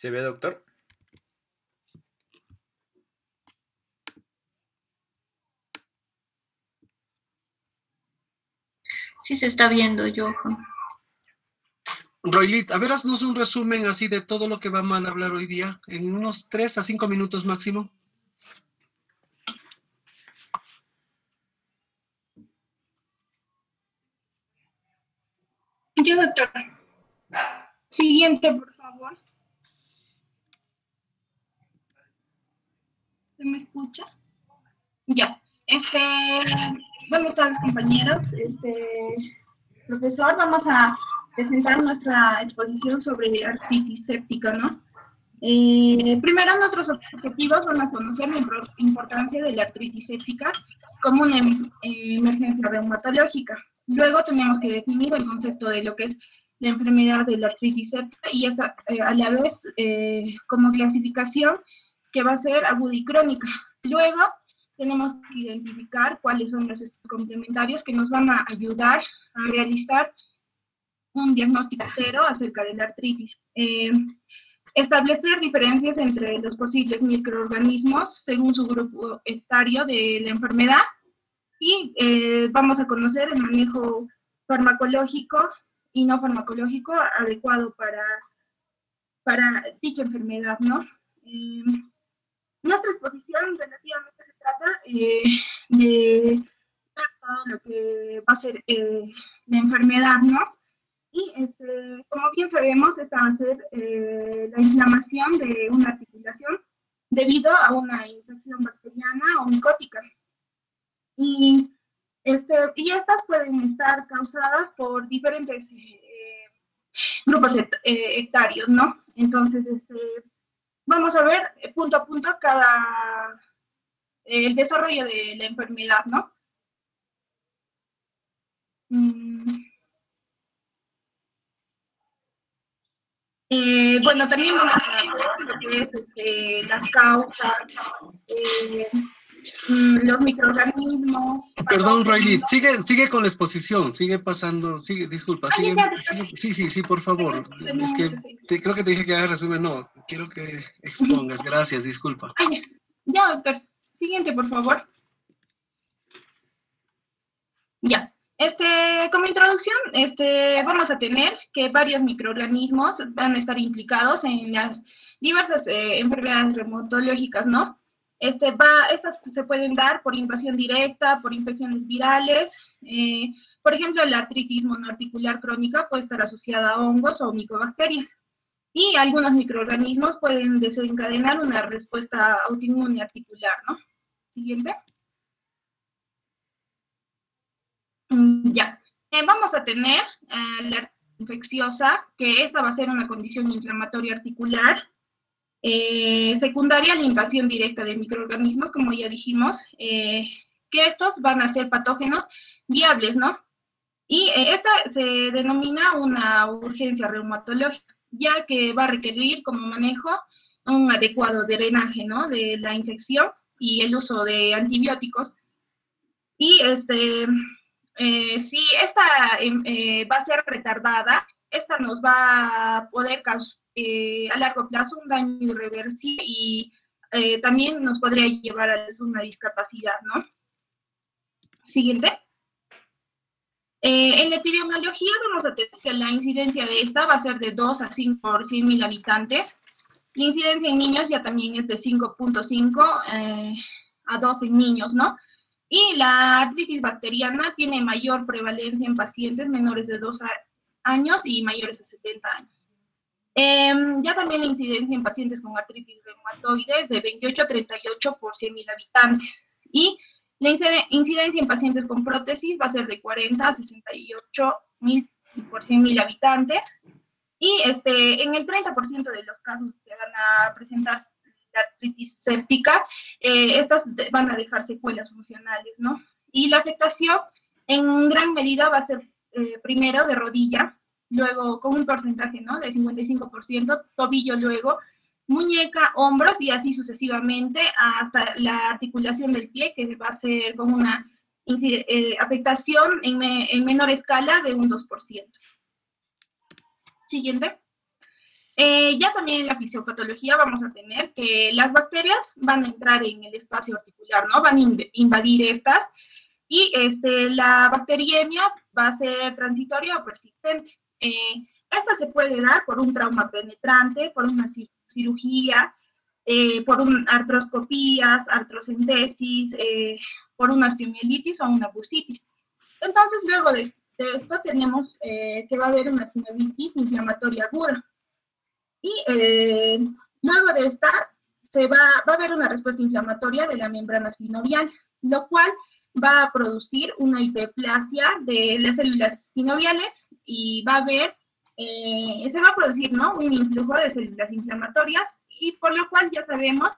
¿Se ve, doctor? Sí se está viendo, Johan. Roylit, a ver, haznos un resumen así de todo lo que vamos a hablar hoy día, en unos 3 a 5 minutos máximo. Ya, doctor. Siguiente, por favor. ¿Se me escucha? Ya. Buenas tardes, compañeros. Profesor, vamos a presentar nuestra exposición sobre artritis séptica, ¿no? Primero, nuestros objetivos van a conocer la importancia de la artritis séptica como una emergencia reumatológica. Luego tenemos que definir el concepto de lo que es la enfermedad de la artritis séptica y esta, a la vez como clasificación que va a ser aguda y crónica. Luego tenemos que identificar cuáles son los estudios complementarios que nos van a ayudar a realizar un diagnóstico entero acerca de la artritis. Establecer diferencias entre los posibles microorganismos según su grupo etario de la enfermedad y vamos a conocer el manejo farmacológico y no farmacológico adecuado para dicha enfermedad, ¿no? Nuestra exposición relativamente se trata de ver todo lo que va a ser la enfermedad, ¿no? Y como bien sabemos, esta va a ser la inflamación de una articulación debido a una infección bacteriana o micótica. Y estas pueden estar causadas por diferentes grupos etarios, ¿no? Entonces, vamos a ver punto a punto el desarrollo de la enfermedad, ¿no? Bueno, también vamos a ver lo que es las causas, los microorganismos. Perdón, Roylit, sigue con la exposición, sigue pasando, disculpa, sigue. Sí, por favor. Es que creo que te dije que hagas resumen, no, quiero que expongas, gracias, disculpa. Ya, doctor. Siguiente, por favor. Ya. Como introducción, vamos a tener que varios microorganismos van a estar implicados en las diversas enfermedades reumatológicas, ¿no? Estas se pueden dar por invasión directa, por infecciones virales. Por ejemplo, la artritis monoarticular crónica puede estar asociada a hongos o micobacterias. Y algunos microorganismos pueden desencadenar una respuesta autoinmune articular, ¿no? Siguiente. Ya. Vamos a tener la artritis infecciosa, que esta va a ser una condición inflamatoria articular, secundaria a la invasión directa de microorganismos, como ya dijimos, que estos van a ser patógenos viables, ¿no? Y esta se denomina una urgencia reumatológica, ya que va a requerir como manejo un adecuado drenaje, ¿no? De la infección y el uso de antibióticos. Y si esta va a ser retardada, esta nos va a poder causar a largo plazo un daño irreversible y también nos podría llevar a una discapacidad, ¿no? Siguiente. En la epidemiología vamos a tener que la incidencia de esta va a ser de 2 a 5 por 100.000 habitantes. La incidencia en niños ya también es de 5.5 a 12 en niños, ¿no? Y la artritis bacteriana tiene mayor prevalencia en pacientes menores de 2 años y mayores de 70 años. Ya también la incidencia en pacientes con artritis reumatoide es de 28 a 38 por 100.000 habitantes. Y la incidencia en pacientes con prótesis va a ser de 40 a 68.000 por 100.000 habitantes. Y en el 30% de los casos que van a presentar la artritis séptica, estas van a dejar secuelas funcionales, ¿no? Y la afectación en gran medida va a ser primero de rodilla, luego con un porcentaje, ¿no? De 55%, tobillo luego, muñeca, hombros y así sucesivamente hasta la articulación del pie, que va a ser con una afectación en menor escala de un 2%. Siguiente. Ya también en la fisiopatología vamos a tener que las bacterias van a entrar en el espacio articular, ¿no? Van a invadir estas y la bacteriemia va a ser transitoria o persistente. Esta se puede dar por un trauma penetrante, por una cirugía, por artroscopías, artrocentesis, por una osteomielitis o una bursitis. Entonces, luego de esto tenemos que va a haber una sinovitis inflamatoria aguda. Y luego de esta va a haber una respuesta inflamatoria de la membrana sinovial, lo cual va a producir una hiperplasia de las células sinoviales y va a haber, se va a producir, ¿no?, un influjo de células inflamatorias y por lo cual ya sabemos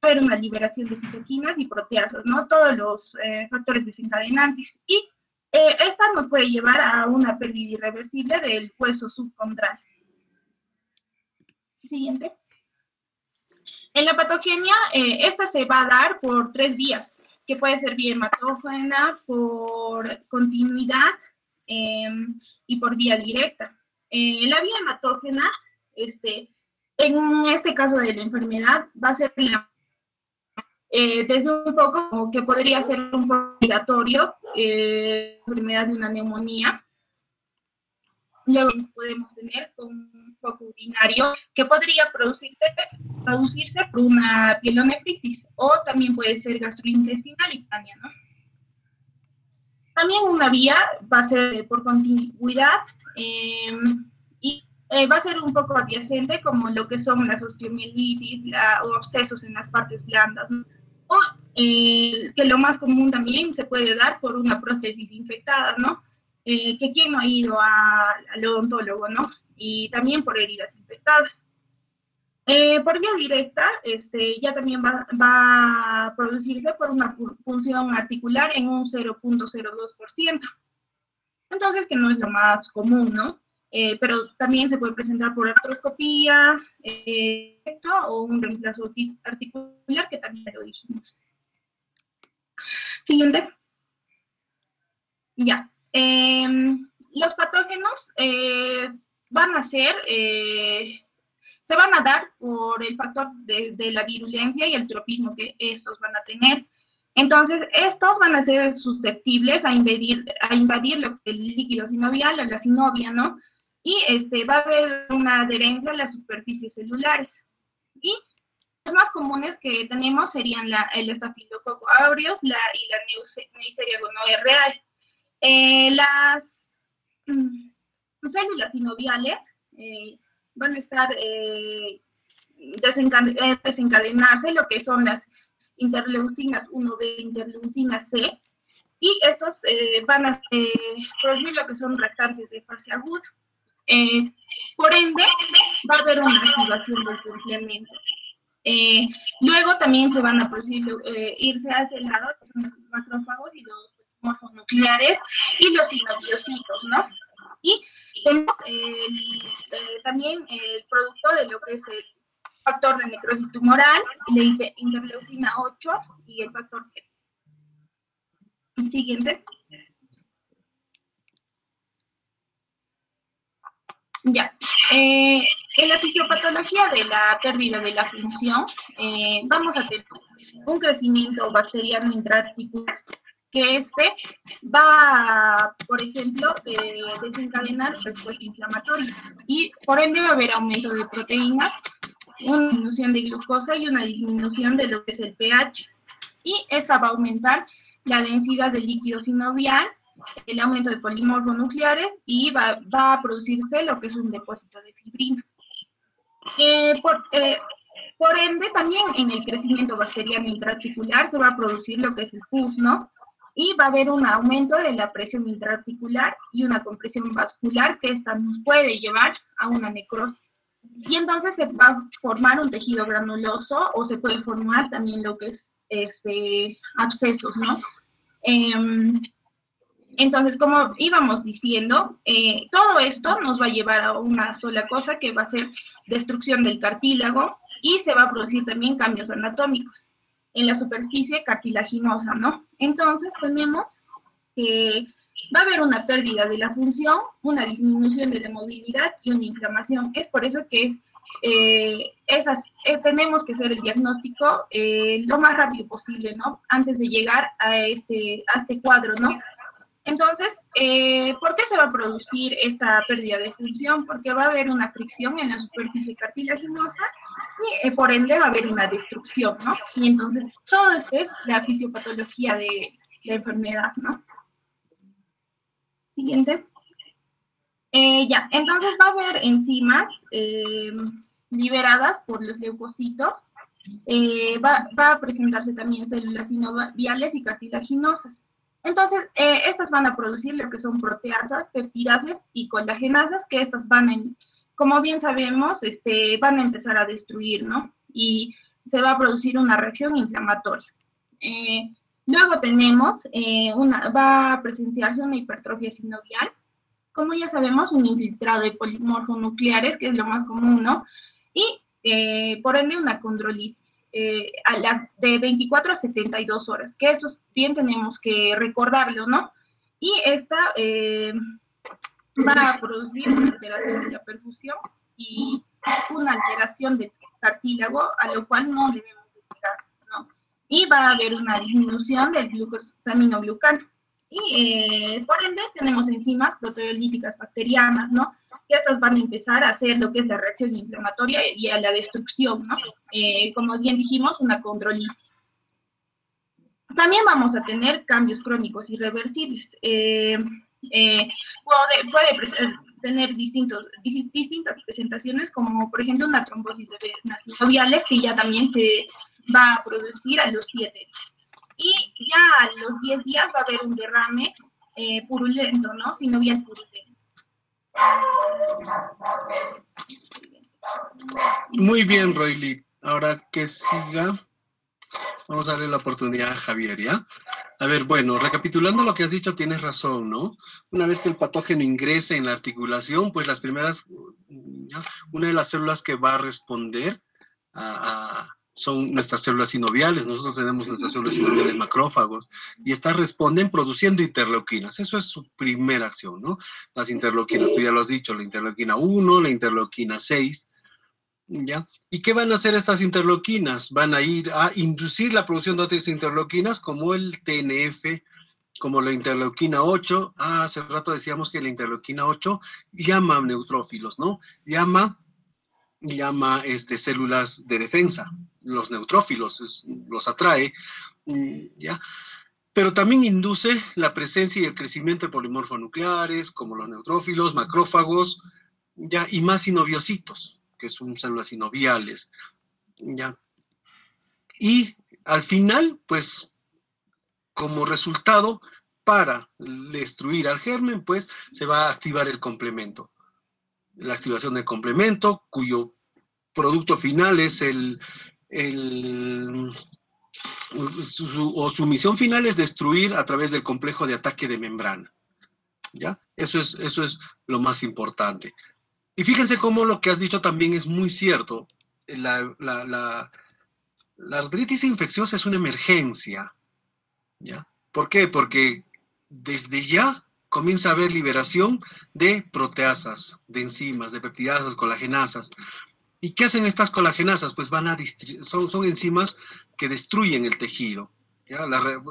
va a haber una liberación de citoquinas y proteasas, ¿no?, todos los factores desencadenantes. Y esta nos puede llevar a una pérdida irreversible del hueso subcondral. Siguiente. En la patogenia, esta se va a dar por 3 vías, que puede ser vía hematógena, por continuidad y por vía directa. La vía hematógena, en este caso de la enfermedad, va a ser desde un foco que podría ser un foco respiratorio, enfermedad de una neumonía. Luego podemos tener un foco urinario que podría producirse por una pielonefritis o también puede ser gastrointestinal y cutánea, ¿no? También una vía va a ser por continuidad y va a ser un poco adyacente como lo que son las osteomielitis o abscesos en las partes blandas, ¿no? O que lo más común también se puede dar por una prótesis infectada, ¿no? Que quién no ha ido al odontólogo, ¿no? Y también por heridas infectadas. Por vía directa, ya también va a producirse por una punción articular en un 0.02%. Entonces, que no es lo más común, ¿no? Pero también se puede presentar por artroscopía, o un reemplazo articular, que también lo dijimos. Siguiente. Ya. Los patógenos van a ser, se van a dar por el factor de la virulencia y el tropismo que estos van a tener. Entonces, estos van a ser susceptibles a invadir el líquido sinovial o la sinovia, ¿no? Y va a haber una adherencia a las superficies celulares. Y los más comunes que tenemos serían el estafilococo aureus y la Neisseria gonorrhoeae. Las células sinoviales van a estar desencadenarse lo que son las interleucinas 1B, interleucina C, y estos van a producir lo que son reactantes de fase aguda. Por ende, va a haber una activación del suplemento. Luego también se van a producir, irse hacia el lado, que son los macrófagos y los morfonucleares y los sinoviocitos, ¿no? Y tenemos también el producto de lo que es el factor de necrosis tumoral, la interleucina 8 y el factor G. Siguiente. Ya. En la fisiopatología de la pérdida de la función, vamos a tener un crecimiento bacteriano intraarticular, que va, por ejemplo, desencadenar respuesta inflamatoria y por ende va a haber aumento de proteínas, una disminución de glucosa y una disminución de lo que es el pH. Y esta va a aumentar la densidad del líquido sinovial, el aumento de polimorfonucleares y va a producirse lo que es un depósito de fibrina. Por ende, también en el crecimiento bacteriano intraarticular se va a producir lo que es el pus, ¿no? Y va a haber un aumento de la presión intraarticular y una compresión vascular que esta nos puede llevar a una necrosis. Y entonces se va a formar un tejido granuloso o se puede formar también lo que es abscesos, ¿no? Entonces, como íbamos diciendo, todo esto nos va a llevar a una sola cosa que va a ser destrucción del cartílago y se va a producir también cambios anatómicos en la superficie cartilaginosa, ¿no? Entonces, tenemos que va a haber una pérdida de la función, una disminución de la movilidad y una inflamación. Es por eso que tenemos que hacer el diagnóstico lo más rápido posible, ¿no? Antes de llegar a este cuadro, ¿no? Entonces, ¿por qué se va a producir esta pérdida de función? Porque va a haber una fricción en la superficie cartilaginosa y por ende va a haber una destrucción, ¿no? Y entonces, todo esto es la fisiopatología de la enfermedad, ¿no? Siguiente. Ya, entonces va a haber enzimas liberadas por los leucocitos. Va a presentarse también células sinoviales y cartilaginosas. Entonces, estas van a producir lo que son proteasas, peptidases y colagenasas, que estas como bien sabemos, van a empezar a destruir, ¿no? Y se va a producir una reacción inflamatoria. Luego tenemos, va a presenciarse una hipertrofia sinovial, como ya sabemos, un infiltrado de polimorfonucleares, que es lo más común, ¿no? Y por ende una condrolisis a las de 24 a 72 horas, que eso bien tenemos que recordarlo, ¿no? Y esta va a producir una alteración de la perfusión y una alteración del cartílago, a lo cual no debemos llegar, ¿no? Y va a haber una disminución del glucosaminoglucano. Y por ende tenemos enzimas proteolíticas bacterianas, ¿no? Que estas van a empezar a hacer lo que es la reacción inflamatoria y a la destrucción, ¿no? Como bien dijimos, una condrolisis. También vamos a tener cambios crónicos irreversibles. Puede tener distintas presentaciones, como por ejemplo una trombosis de venas sinoviales, que ya también se va a producir a los 7 días. Y ya a los 10 días va a haber un derrame purulento, ¿no? Sinovial purulento. Muy bien, Royli. Ahora que siga, vamos a darle la oportunidad a Javier, ¿ya? A ver, bueno, recapitulando lo que has dicho, tienes razón, ¿no? Una vez que el patógeno ingrese en la articulación, pues las primeras, ¿ya? Una de las células que va a responder son nuestras células sinoviales. Nosotros tenemos nuestras células sinoviales macrófagos y estas responden produciendo interleuquinas. Eso es su primera acción, ¿no? Las interleuquinas, tú ya lo has dicho, la interleuquina 1, la interleuquina 6, ¿ya? ¿Y qué van a hacer estas interleuquinas? Van a ir a inducir la producción de otras interleuquinas como el TNF, como la interleuquina 8. Hace rato decíamos que la interleuquina 8 llama neutrófilos, ¿no? Llama células de defensa, los neutrófilos, los atrae, ¿ya? Pero también induce la presencia y el crecimiento de polimorfonucleares, como los neutrófilos, macrófagos, ¿ya? Y más sinoviocitos, que son células sinoviales, ¿ya? Y al final, pues, como resultado, para destruir al germen, pues, se va a activar el complemento. La activación del complemento, cuyo producto final es su misión final es destruir a través del complejo de ataque de membrana, ¿ya? Eso es lo más importante. Y fíjense cómo lo que has dicho también es muy cierto. La artritis infecciosa es una emergencia, ¿ya? ¿Por qué? Porque desde ya comienza a haber liberación de proteasas, de enzimas, de peptidasas, colagenasas. ¿Y qué hacen estas colagenasas? Pues son enzimas que destruyen el tejido, ¿ya?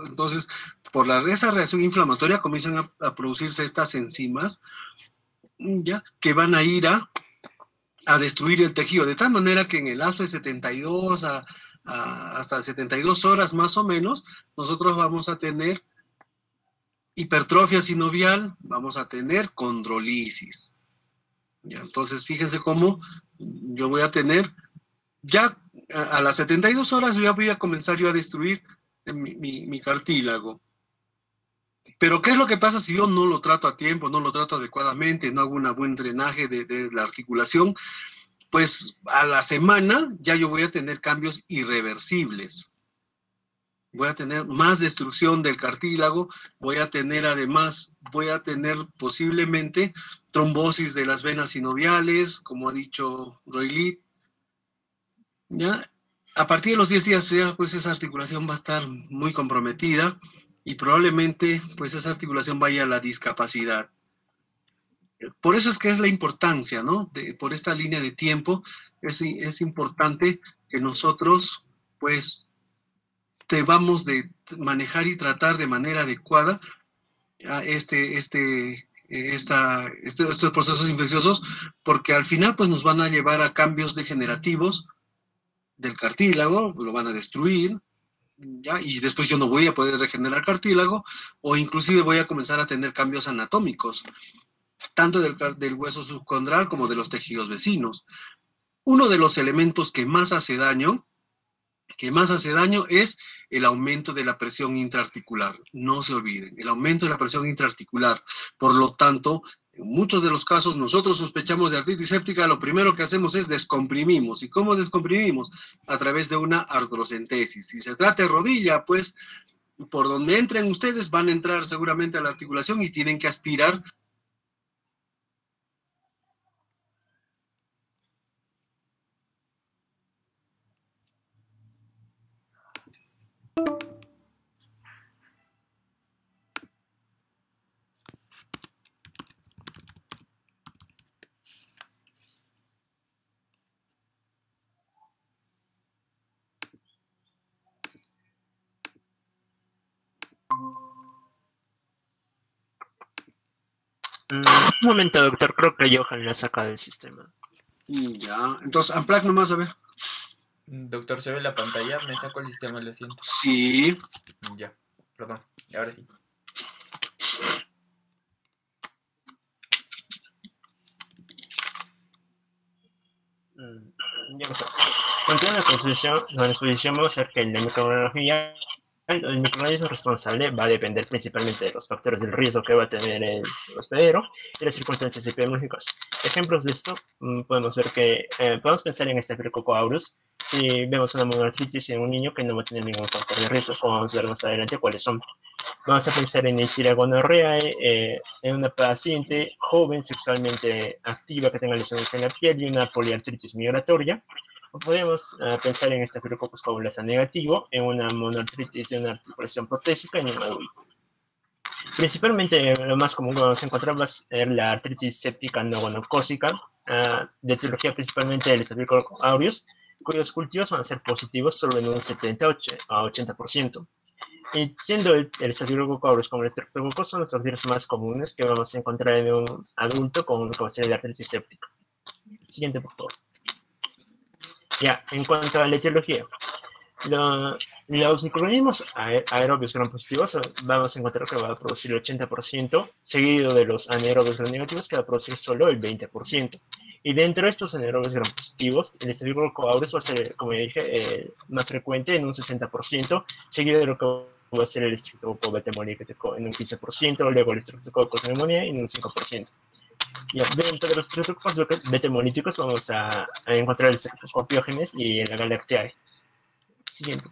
Entonces, por esa reacción inflamatoria comienzan a producirse estas enzimas, ¿ya? Que van a ir a destruir el tejido, de tal manera que en el lapso de 72 hasta 72 horas más o menos, nosotros vamos a tener hipertrofia sinovial, vamos a tener condrolisis. ¿Ya? Entonces, fíjense cómo yo voy a tener, ya a las 72 horas ya voy a comenzar yo a destruir mi cartílago. Pero, ¿qué es lo que pasa si yo no lo trato a tiempo, no lo trato adecuadamente, no hago un buen drenaje de la articulación? Pues a la semana ya yo voy a tener cambios irreversibles. Voy a tener más destrucción del cartílago, voy a tener posiblemente trombosis de las venas sinoviales, como ha dicho Royli, ¿ya? A partir de los 10 días ya pues esa articulación va a estar muy comprometida, y probablemente pues esa articulación vaya a la discapacidad. Por eso es que es la importancia, ¿no? Por esta línea de tiempo es importante que nosotros pues debamos de manejar y tratar de manera adecuada a estos procesos infecciosos, porque al final pues nos van a llevar a cambios degenerativos del cartílago, lo van a destruir, ¿ya? Y después yo no voy a poder regenerar cartílago, o inclusive voy a comenzar a tener cambios anatómicos, tanto del hueso subcondral como de los tejidos vecinos. Uno de los elementos que más hace daño es el aumento de la presión intraarticular. No se olviden, el aumento de la presión intraarticular. Por lo tanto, en muchos de los casos nosotros sospechamos de artritis séptica, lo primero que hacemos es descomprimimos. ¿Y cómo descomprimimos? A través de una artrocentesis. Si se trata de rodilla, pues por donde entren ustedes van a entrar seguramente a la articulación y tienen que aspirar. Un momento, doctor, creo que Johan la saca del sistema. Ya, entonces, Amplac nomás, a ver. Doctor, ¿se ve la pantalla? Me saco el sistema, lo siento. Sí. Ya, perdón. Ahora sí. Continuando con la exposición, vamos a ver que en la microbiología el microorganismo responsable va a depender principalmente de los factores del riesgo que va a tener el hospedero y las circunstancias epidemiológicas. Ejemplos de esto, podemos ver que podemos pensar en Staphylococcus aureus. Si vemos una monoartritis en un niño que no va a tener ningún factor de riesgo, como vamos a ver más adelante cuáles son. Vamos a pensar en Neisseria gonorrhoeae, en una paciente joven sexualmente activa que tenga lesiones en la piel y una poliartritis migratoria. O podemos pensar en Staphylococcus coagulasa negativo, en una monoartritis de una articulación protésica en un adulto. Principalmente lo más común que vamos a encontrar va a ser la artritis séptica no gonocócica, de etiología principalmente del Staphylococcus aureus, cuyos cultivos van a ser positivos solo en un 78 a 80%. Y siendo el Staphylococcus aureus como el Streptococcus son los bacterias más comunes que vamos a encontrar en un adulto con capacidad de artritis séptica. Siguiente, por favor. Ya, en cuanto a la etiología, los microorganismos aerobios gram positivos vamos a encontrar que va a producir el 80%, seguido de los anaerobios gram negativos que va a producir solo el 20%. Y dentro de estos anaerobios gram positivos, el Staphylococcus aureus va a ser, como ya dije, más frecuente en un 60%, seguido de lo que va a ser el Streptococcus beta hemolytic en un 15%, luego el Streptococcus pneumoniae en un 5%. Y dentro de los Streptococcus beta hemolíticos vamos a encontrar el Streptococcus pyogenes y el Galactiae. Siguiente.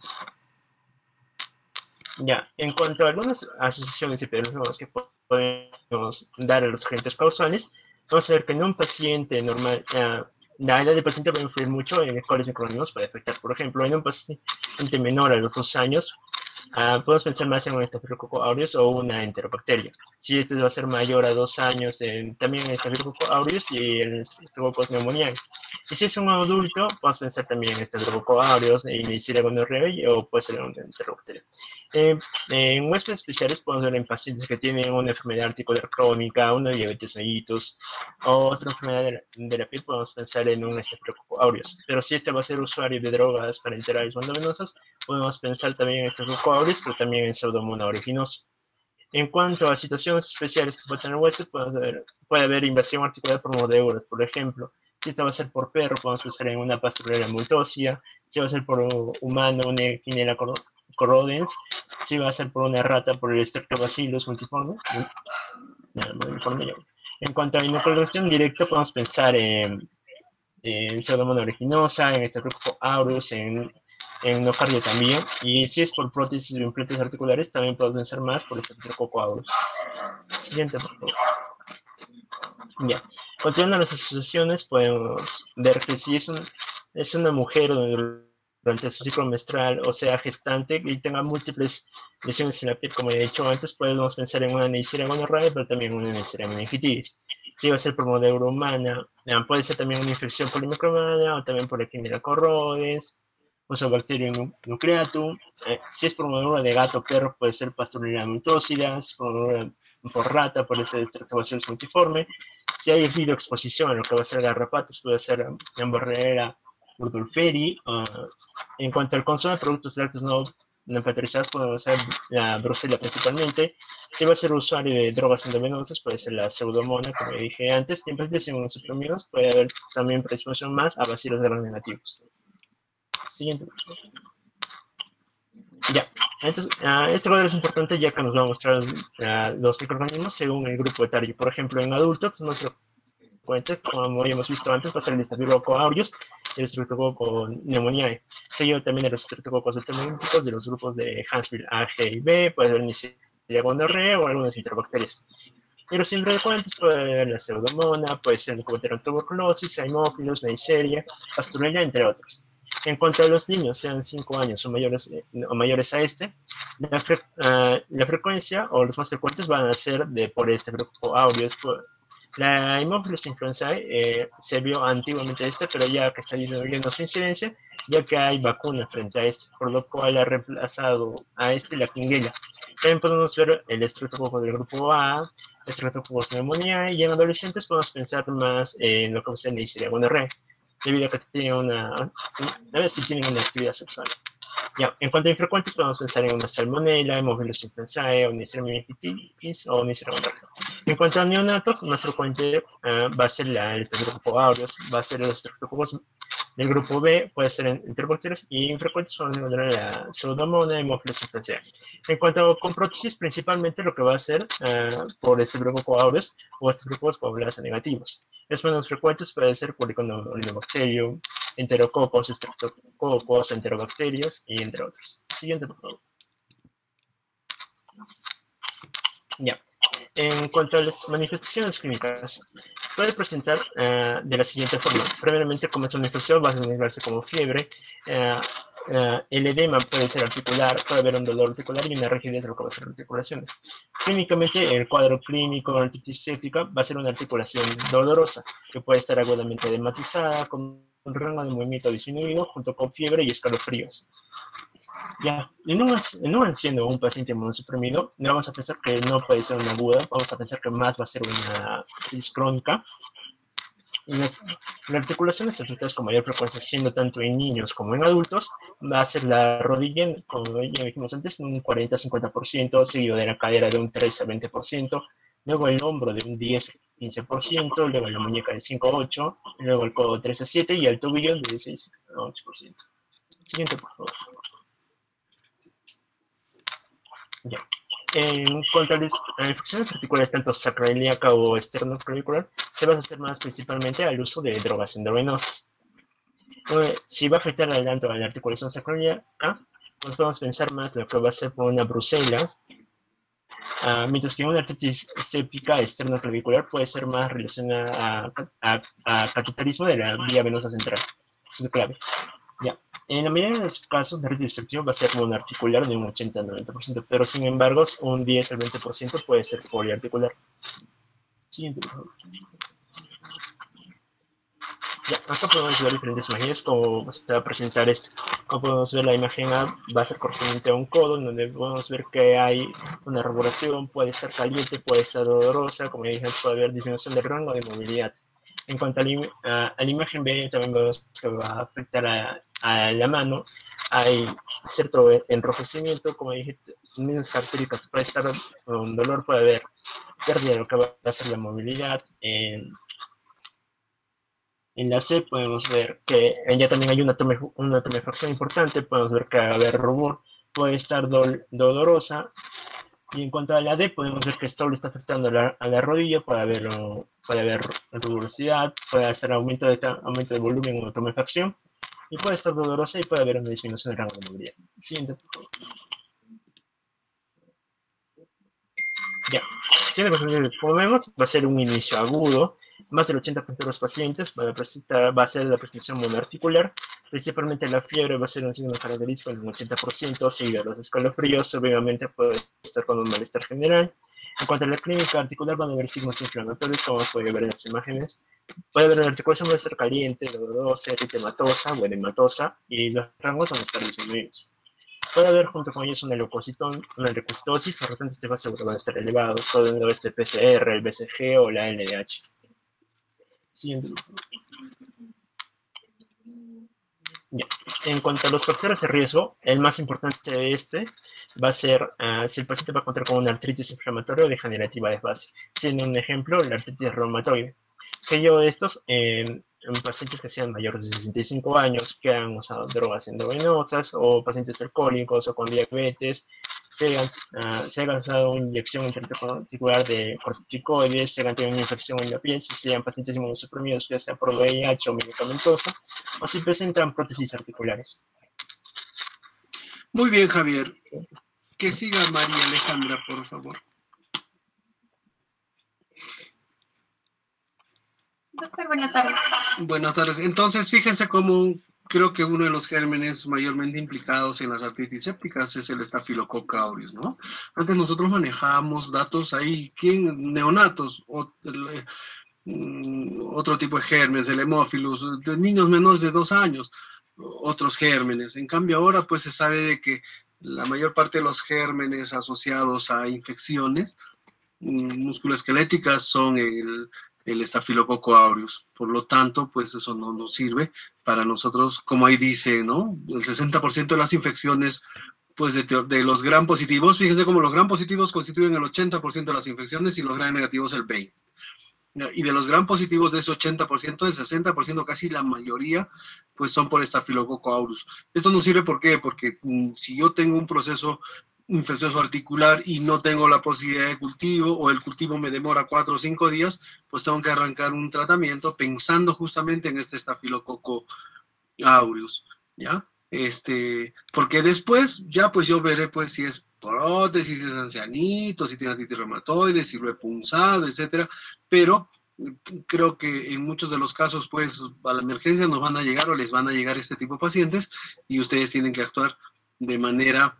Ya, en cuanto a algunas asociaciones epidemiológicas que podemos dar a los agentes causales, vamos a ver que en un paciente normal, la edad del paciente va a influir mucho en cuáles microorganismos puede afectar. Por ejemplo, en un paciente menor a los 2 años, podemos pensar más en un Staphylococcus aureus o una enterobacteria. Si este va a ser mayor a 2 años, también en Staphylococcus aureus y el Streptococcus pneumoniae. Y si es un adulto, podemos pensar también en Staphylococcus aureus, en Neisseria gonorrhoeae o puede ser una enterobacteria. En muestras especiales podemos ver en pacientes que tienen una enfermedad articular crónica, una diabetes mellitus o otra enfermedad de la piel, podemos pensar en un Staphylococcus aureus. Pero si este va a ser usuario de drogas parenterales o endovenosas, podemos pensar también en Staphylococcus aureus, pero también en Pseudomonas aeruginosa. En cuanto a situaciones especiales que puede tener hueso, puede haber invasión articular por mordeduras, por ejemplo. Si esta va a ser por perro, podemos pensar en una Pasteurella multosia. Si va a ser por humano, una Quinella corrodens. Si va a ser por una rata, por el Streptobacillus multiforme. En cuanto a inoculación directa, podemos pensar en Pseudomonas aeruginosa, en Staphylococcus aureus, en nocardio también. Y si es por prótesis o implantes articulares, también podemos pensar más por el Staphylococcus aureus. Siguiente, por favor. Ya. Continuando las asociaciones, podemos ver que si es una mujer donde durante su ciclo menstrual o sea gestante y tenga múltiples lesiones en la piel, como he dicho antes, podemos pensar en una Neisseria gonorrhoeae, pero también una Neisseria meningitis. Si va a ser por monodeuro humana, puede ser también una infección por Limicromania o también por Equimia corroides, Bacterium nucleatum. Si es por monodeuro de gato o perro, puede ser Pasteurella mutósida, por rata, puede ser Streptobacillus multiforme. Si hay exposición a lo que va a ser garrapatas, puede ser Borrelia burgdorferi. En cuanto al consumo de productos lácteos no pasteurizados, puede ser la brucela principalmente. Si va a ser usuario de drogas endovenosas, puede ser la pseudomonas, como dije antes. Y en pacientes inmunosuprimidos puede haber también predisposición más a bacilos gram negativos. Siguiente. Ya, entonces, este cuadro es importante ya que nos va a mostrar los microorganismos según el grupo etario. Por ejemplo, en adultos, nuestro fuente, como habíamos visto antes, va a ser el Staphylococcus aureus y el Streptococcus pneumoniae, seguido también de los Streptococcus determinantes de los grupos de Huntsville A, G y B, puede haber Neisseria gonorrhoeae o algunas interbacterias. Y los infrecuentes puede haber la pseudomonas, puede ser Helicobacterium tuberculosis, Haemophilus, Neisseria, Pasteurella, entre otros. En cuanto a los niños, sean 5 años o mayores a este, la frecuencia o los más frecuentes van a ser por este grupo aureus. La Haemophilus influenzae se vio antiguamente pero ya que está disminuyendo su incidencia, ya que hay vacunas frente a por lo cual ha reemplazado a la Quinguela. También podemos ver el Streptococcus del grupo A, Streptococcus pneumoniae, y en adolescentes podemos pensar más en lo que es la Neisseria gonorrhoeae, debido a que tienen a ver si tienen una actividad sexual. Ya, en cuanto a infrecuentes, podemos pensar en una salmonella, Haemophilus influenzae, o Neisseria meningitis, o Neisseria gonorrhoeae. En cuanto a neonatos, más frecuente va a ser el Staphylococcus aureus, va a ser los Streptococcus del grupo B, puede ser entre bacterias, y infrecuentes podemos encontrar la Pseudomonas, Haemophilus influenzae. En cuanto con prótesis, principalmente lo que va a ser por Staphylococcus aureus o Staphylococcus coagulasa negativos. Los menos frecuentes puede ser Polycomb, Enterococos, Streptococcus, Enterobacterias y entre otros. Siguiente, por favor. Ya. En cuanto a las manifestaciones clínicas, puede presentar de la siguiente forma. Primeramente, como es una infección, va a manifestarse como fiebre. El edema puede ser articular, puede haber un dolor articular y una rigidez de lo que va a ser articulaciones. Clínicamente, el cuadro clínico de artritis séptica va a ser una articulación dolorosa, que puede estar agudamente edematizada, con un rango de movimiento disminuido, junto con fiebre y escalofríos. Ya, en un anciano o un paciente inmunosuprimido, no vamos a pensar que no puede ser una aguda, vamos a pensar que más va a ser una crisis crónica. Y las articulaciones afectadas con mayor frecuencia, siendo tanto en niños como en adultos, va a ser la rodilla, como ya dijimos antes, un 40-50%, seguido de la cadera de un 3-20%, luego el hombro de un 10-15%, luego la muñeca de 5-8%, luego el codo 3-7% y el tobillo de 6-8%. Siguiente, por favor. Ya. En cuanto a las infecciones articulares, tanto sacroiliaca o esternoclavicular, se va a hacer más principalmente al uso de drogas endovenosas. Si va a afectar tanto a la articulación sacroiliaca, pues podemos pensar más lo que va a ser por una brucela, mientras que una artritis séptica esternoclavicular puede ser más relacionada a cateterismo de la vía venosa central. Eso es clave. Ya. En la mayoría de los casos, la artritis séptica va a ser monoarticular de un 80-90%, pero sin embargo, un 10-20% puede ser poliarticular. Siguiente, por favor. Ya, acá podemos ver diferentes imágenes, como se va a presentar esto. Como podemos ver, la imagen A va a ser correspondiente a un codo, donde podemos ver que hay una regulación, puede estar caliente, puede estar dolorosa, como ya dije, puede haber disminución del rango de movilidad. En cuanto a la imagen B, también vemos que va a afectar a la mano. Hay cierto enrojecimiento, como dije, mismas características. Puede estar con dolor, puede haber pérdida de lo que va a ser la movilidad. En la C podemos ver que ya también hay una tumefacción importante, podemos ver que va a haber rubor, puede estar dolorosa. Y en cuanto a la D, podemos ver que esto le está afectando a la rodilla, puede haber rugosidad, puede estar aumento de volumen o tumefacción, y puede estar dolorosa y puede haber una disminución del rango de movilidad. Siguiente, por favor. Ya, como vemos, va a ser un inicio agudo. Más del 80% de los pacientes va a ser la presentación monoarticular, Principalmente la fiebre va a ser un signo característico en un 80%, seguido de los escalofríos, obviamente puede estar con un malestar general. En cuanto a la clínica articular, van a haber signos inflamatorios, como puede ver en las imágenes. Puede haber una articulación va a estar caliente, dolorosa, eritematosa o edematosa, y los rangos van a estar disminuidos. Puede haber junto con ellos una leucocitosis, los restantes de fase seguro van a estar elevados, pueden haber este PCR, el BCG o la LDH. Siguiente. Ya. En cuanto a los factores de riesgo, el más importante de este va a ser si el paciente va a contar con una artritis inflamatoria o degenerativa de base. Siendo un ejemplo, la artritis reumatoide. Sello de estos en pacientes que sean mayores de 65 años, que han usado drogas endovenosas, o pacientes alcohólicos o con diabetes, se ha usado una inyección intraarticular de corticoides, se ha tenido una infección en la piel, si sean pacientes inmunosuprimidos, ya sea por VIH o medicamentosa, o si presentan prótesis articulares. Muy bien, Javier. Que siga María Alejandra, por favor. Doctor, buenas tardes. Buenas tardes. Entonces, fíjense cómo creo que uno de los gérmenes mayormente implicados en las artritis sépticas es el Staphylococcus aureus, ¿no? Antes nosotros manejábamos datos ahí, neonatos, otro tipo de gérmenes, el hemófilos, de niños menores de 2 años, otros gérmenes. En cambio ahora pues se sabe de que la mayor parte de los gérmenes asociados a infecciones musculoesqueléticas son el Staphylococcus aureus. Por lo tanto, pues eso no nos sirve para nosotros, como ahí dice, ¿no? El 60% de las infecciones, pues de los gram positivos, fíjense cómo los gram positivos constituyen el 80% de las infecciones y los gram negativos el 20%. Y de los gram positivos de ese 80%, el 60%, casi la mayoría, pues son por Staphylococcus aureus. Esto nos sirve, ¿por qué? Porque si yo tengo un proceso infeccioso articular y no tengo la posibilidad de cultivo, o el cultivo me demora 4 o 5 días, pues tengo que arrancar un tratamiento pensando justamente en este Staphylococcus aureus, ¿ya? Porque después ya pues yo veré pues si es prótesis, si es ancianito, si tiene artritis reumatoide, si lo he punzado, etcétera, pero creo que en muchos de los casos pues a la emergencia nos van a llegar o les van a llegar este tipo de pacientes y ustedes tienen que actuar de manera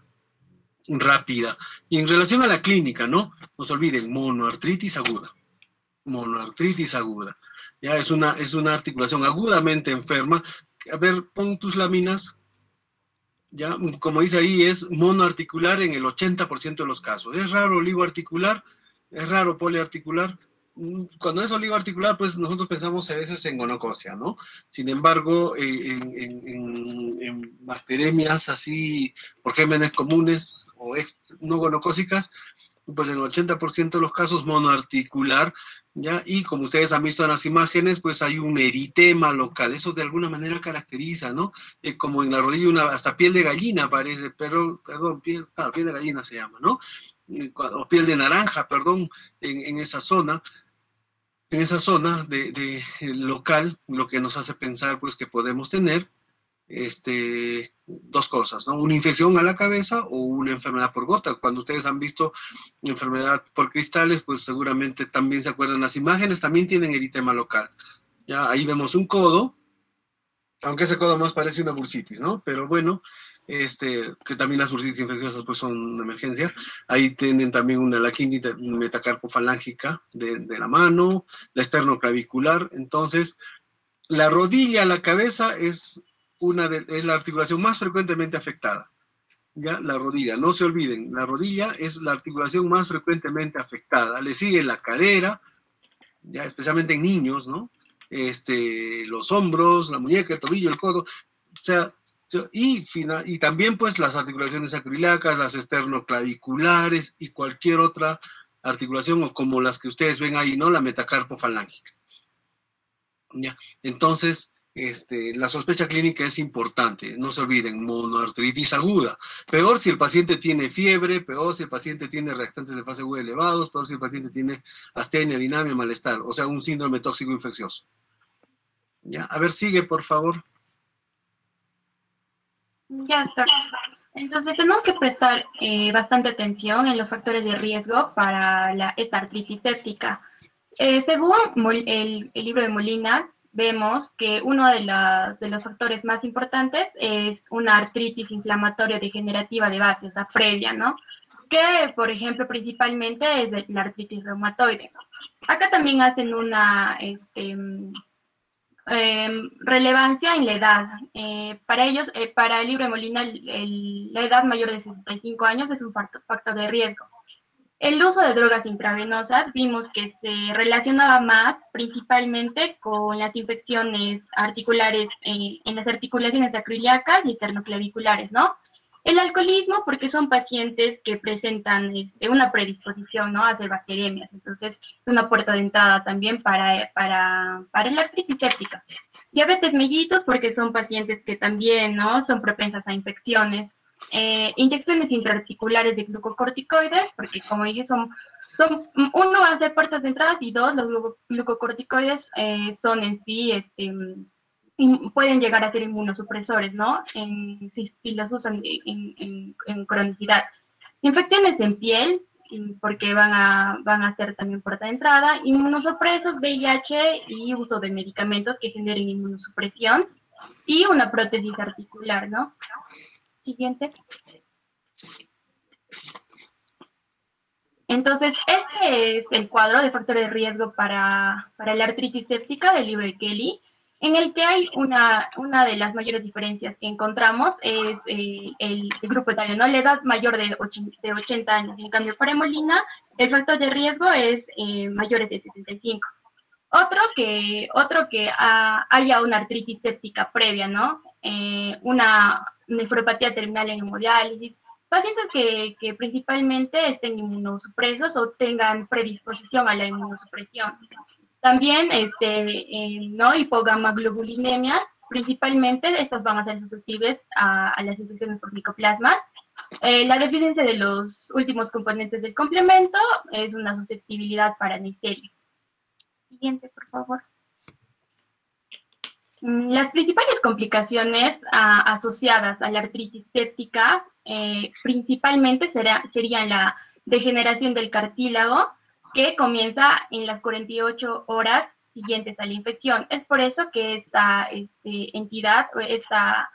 rápida. Y en relación a la clínica, ¿no? No se olviden, monoartritis aguda. Monoartritis aguda. Ya es una articulación agudamente enferma. A ver, pon tus láminas. Ya, como dice ahí, es monoarticular en el 80% de los casos. Es raro oligoarticular, es raro poliarticular. Cuando es oligoarticular, pues nosotros pensamos a veces en gonocosia, ¿no? Sin embargo, en bacteremias así, por gérmenes comunes o no gonocósicas, pues en el 80% de los casos monoarticular, ¿ya? Y como ustedes han visto en las imágenes, pues hay un eritema local, eso de alguna manera caracteriza, ¿no? Como en la rodilla, hasta piel de gallina parece, pero, perdón, piel de gallina se llama, ¿no? O piel de naranja, perdón, en esa zona. En esa zona de local, lo que nos hace pensar, pues, que podemos tener dos cosas, ¿no? Una infección a la cabeza o una enfermedad por gota. Cuando ustedes han visto enfermedad por cristales, pues seguramente también se acuerdan las imágenes, también tienen eritema local. Ya ahí vemos un codo, aunque ese codo más parece una bursitis, ¿no? Pero bueno, que también las bursitis infecciosas pues son una emergencia. Ahí tienen también la quinta metacarpofalángica de la mano, la esternoclavicular. Entonces, la rodilla, la cabeza es la articulación más frecuentemente afectada. Ya, la rodilla, no se olviden, la rodilla es la articulación más frecuentemente afectada. Le sigue la cadera, ya especialmente en niños, ¿no? Los hombros, la muñeca, el tobillo, el codo, o sea, y también pues las articulaciones acroiliacas, las esternoclaviculares y cualquier otra articulación, o como las que ustedes ven ahí, ¿no? La metacarpofalángica. Ya, entonces, la sospecha clínica es importante, no se olviden, monoartritis aguda. Peor si el paciente tiene fiebre, peor si el paciente tiene reactantes de fase aguda elevados, peor si el paciente tiene astenia, dinamia, malestar, o sea, un síndrome tóxico infeccioso. Ya, a ver, sigue, por favor. Ya, doctor. Entonces tenemos que prestar bastante atención en los factores de riesgo para esta artritis séptica. Según el libro de Molina, vemos que uno de los factores más importantes es una artritis inflamatoria degenerativa de base, o sea, previa, ¿no? Que, por ejemplo, principalmente es la artritis reumatoide. Acá también hacen una relevancia en la edad. Para ellos, para Libre Molina, la edad mayor de 65 años es un factor de riesgo. El uso de drogas intravenosas vimos que se relacionaba más principalmente con las infecciones articulares en las articulaciones sacroiliacas y esternoclaviculares, ¿no? El alcoholismo, porque son pacientes que presentan una predisposición, ¿no?, a hacer bacteriemias. Entonces, es una puerta de entrada también para la artritis séptica. Diabetes mellitus, porque son pacientes que también, ¿no?, son propensas a infecciones. Inyecciones intraarticulares de glucocorticoides, porque como dije, uno, van a ser puertas de entrada, y dos, los glucocorticoides son en sí, pueden llegar a ser inmunosupresores, ¿no? Si los usan en cronicidad. Infecciones en piel, porque van a ser también puerta de entrada. Inmunosupresos, VIH y uso de medicamentos que generen inmunosupresión. Y una prótesis articular, ¿no? Siguiente. Entonces, este es el cuadro de factores de riesgo para la artritis séptica del libro de Kelly, en el que hay una de las mayores diferencias que encontramos es el grupo etario, ¿no? La edad mayor de 80 años. En cambio, para Molina, el factor de riesgo es mayores de 65. Otro que haya una artritis séptica previa, ¿no? Una nefropatía terminal en hemodiálisis, pacientes que principalmente estén inmunosupresos o tengan predisposición a la inmunosupresión. También, ¿no?, hipogamaglobulinemias, principalmente estas van a ser susceptibles a las infecciones por micoplasmas. La deficiencia de los últimos componentes del complemento es una susceptibilidad para neisseria. Siguiente, por favor. Las principales complicaciones asociadas a la artritis séptica principalmente serían la degeneración del cartílago, que comienza en las 48 horas siguientes a la infección. Es por eso que esta entidad, o esta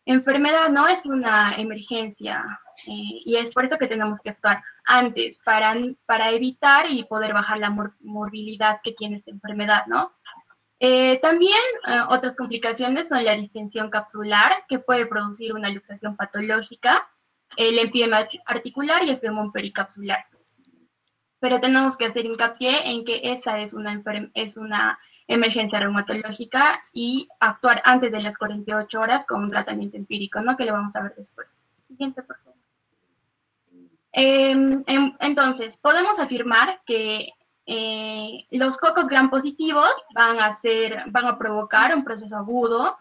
enfermedad, no es una emergencia, y es por eso que tenemos que actuar antes para evitar y poder bajar la morbilidad que tiene esta enfermedad, ¿no? También otras complicaciones son la distensión capsular, que puede producir una luxación patológica, el empiema articular y el flemón pericapsular. Pero tenemos que hacer hincapié en que esta es una emergencia reumatológica y actuar antes de las 48 horas con un tratamiento empírico, ¿no?, que lo vamos a ver después. Siguiente, por favor. Entonces, podemos afirmar que los cocos gram positivos van a provocar un proceso agudo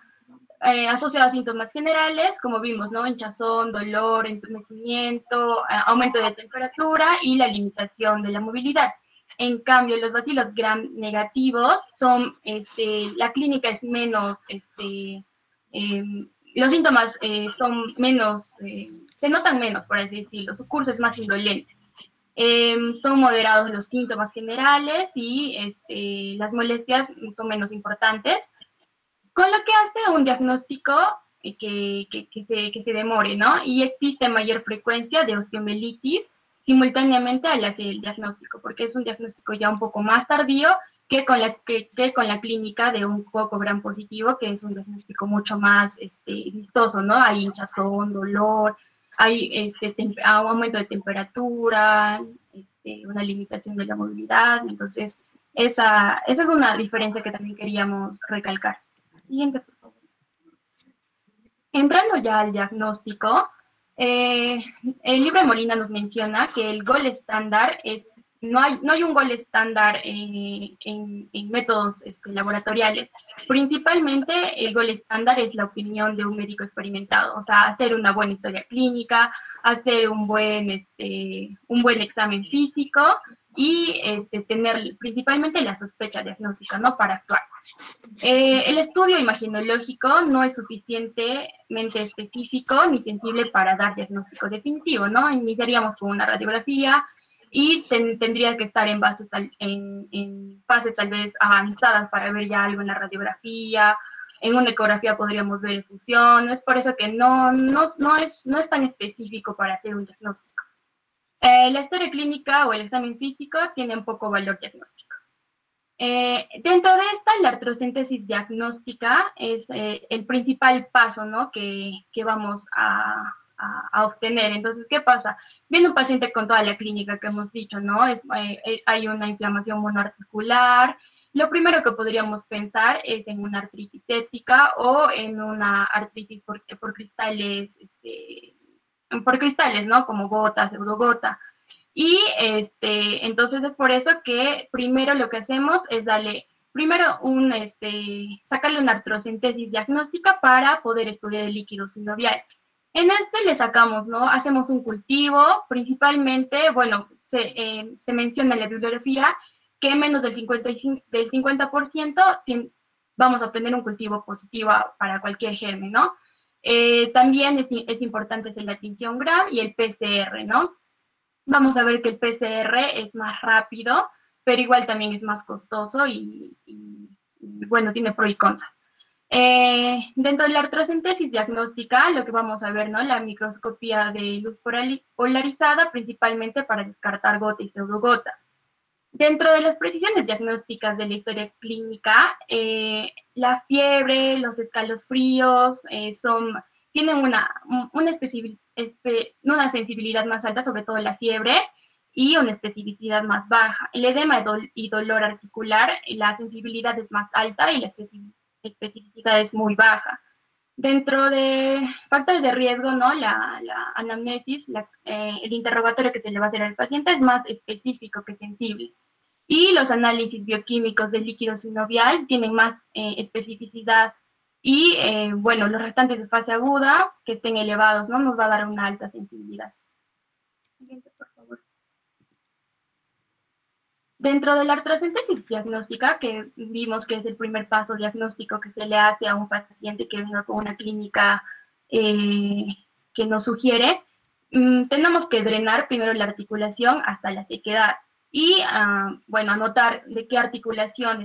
asociado a síntomas generales, como vimos, ¿no?, hinchazón, dolor, entumecimiento, aumento de temperatura y la limitación de la movilidad. En cambio, los bacilos gram negativos la clínica es menos, los síntomas son menos, se notan menos, por así decirlo, su curso es más indolente. Son moderados los síntomas generales y las molestias son menos importantes, con lo que hace un diagnóstico que se demore, ¿no? Y existe mayor frecuencia de osteomielitis simultáneamente al hacer el diagnóstico, porque es un diagnóstico ya un poco más tardío que con la clínica de un coco gram positivo, que es un diagnóstico mucho más vistoso, ¿no? Hay hinchazón, dolor, hay aumento de temperatura, una limitación de la movilidad. Entonces, esa es una diferencia que también queríamos recalcar. Siguiente, por favor. Entrando ya al diagnóstico, el libro de Molina nos menciona que el gol estándar no hay un gol estándar en métodos laboratoriales. Principalmente el gol estándar es la opinión de un médico experimentado, o sea, hacer una buena historia clínica, hacer un buen examen físico y tener principalmente la sospecha diagnóstica, ¿no?, para actuar. El estudio imaginológico no es suficientemente específico ni sensible para dar diagnóstico definitivo, ¿no? Iniciaríamos con una radiografía, y tendría que estar en fases tal vez avanzadas para ver ya algo en la radiografía. En una ecografía podríamos ver efusiones, por eso que no es tan específico para hacer un diagnóstico. La historia clínica o el examen físico tienen poco valor diagnóstico. Dentro de esta, la artrocentesis diagnóstica es el principal paso, ¿no?, que vamos a obtener. Entonces, ¿qué pasa? Viene un paciente con toda la clínica que hemos dicho, ¿no? Hay una inflamación monoarticular. Lo primero que podríamos pensar es en una artritis séptica o en una artritis por cristales, ¿no? Como gota, pseudogota. Y entonces es por eso que primero lo que hacemos es sacarle una artrocentesis diagnóstica para poder estudiar el líquido sinovial. En le sacamos, ¿no? Hacemos un cultivo, principalmente, bueno, se menciona en la bibliografía que menos del 50% vamos a obtener un cultivo positivo para cualquier germen, ¿no? También es importante hacer la tinción Gram y el PCR, ¿no? Vamos a ver que el PCR es más rápido, pero igual también es más costoso y bueno, tiene pros y contras. Dentro de la artrocentesis diagnóstica, lo que vamos a ver, ¿no? La microscopía de luz polarizada, principalmente para descartar gota y pseudogota. Dentro de las precisiones diagnósticas de la historia clínica, la fiebre, los escalofríos tienen una sensibilidad más alta, sobre todo la fiebre, y una especificidad más baja. El edema y dolor articular, la sensibilidad es más alta y la especificidad es muy baja. Dentro de factores de riesgo, ¿no? La anamnesis, el interrogatorio que se le va a hacer al paciente es más específico que sensible. Y los análisis bioquímicos del líquido sinovial tienen más especificidad. Y, bueno, los restantes de fase aguda, que estén elevados, ¿no? Nos va a dar una alta sensibilidad. Siguiente, por favor. Dentro de la artrocentesis diagnóstica, que vimos que es el primer paso diagnóstico que se le hace a un paciente que venga con una clínica que nos sugiere, tenemos que drenar primero la articulación hasta la sequedad. Y, bueno, anotar de qué articulación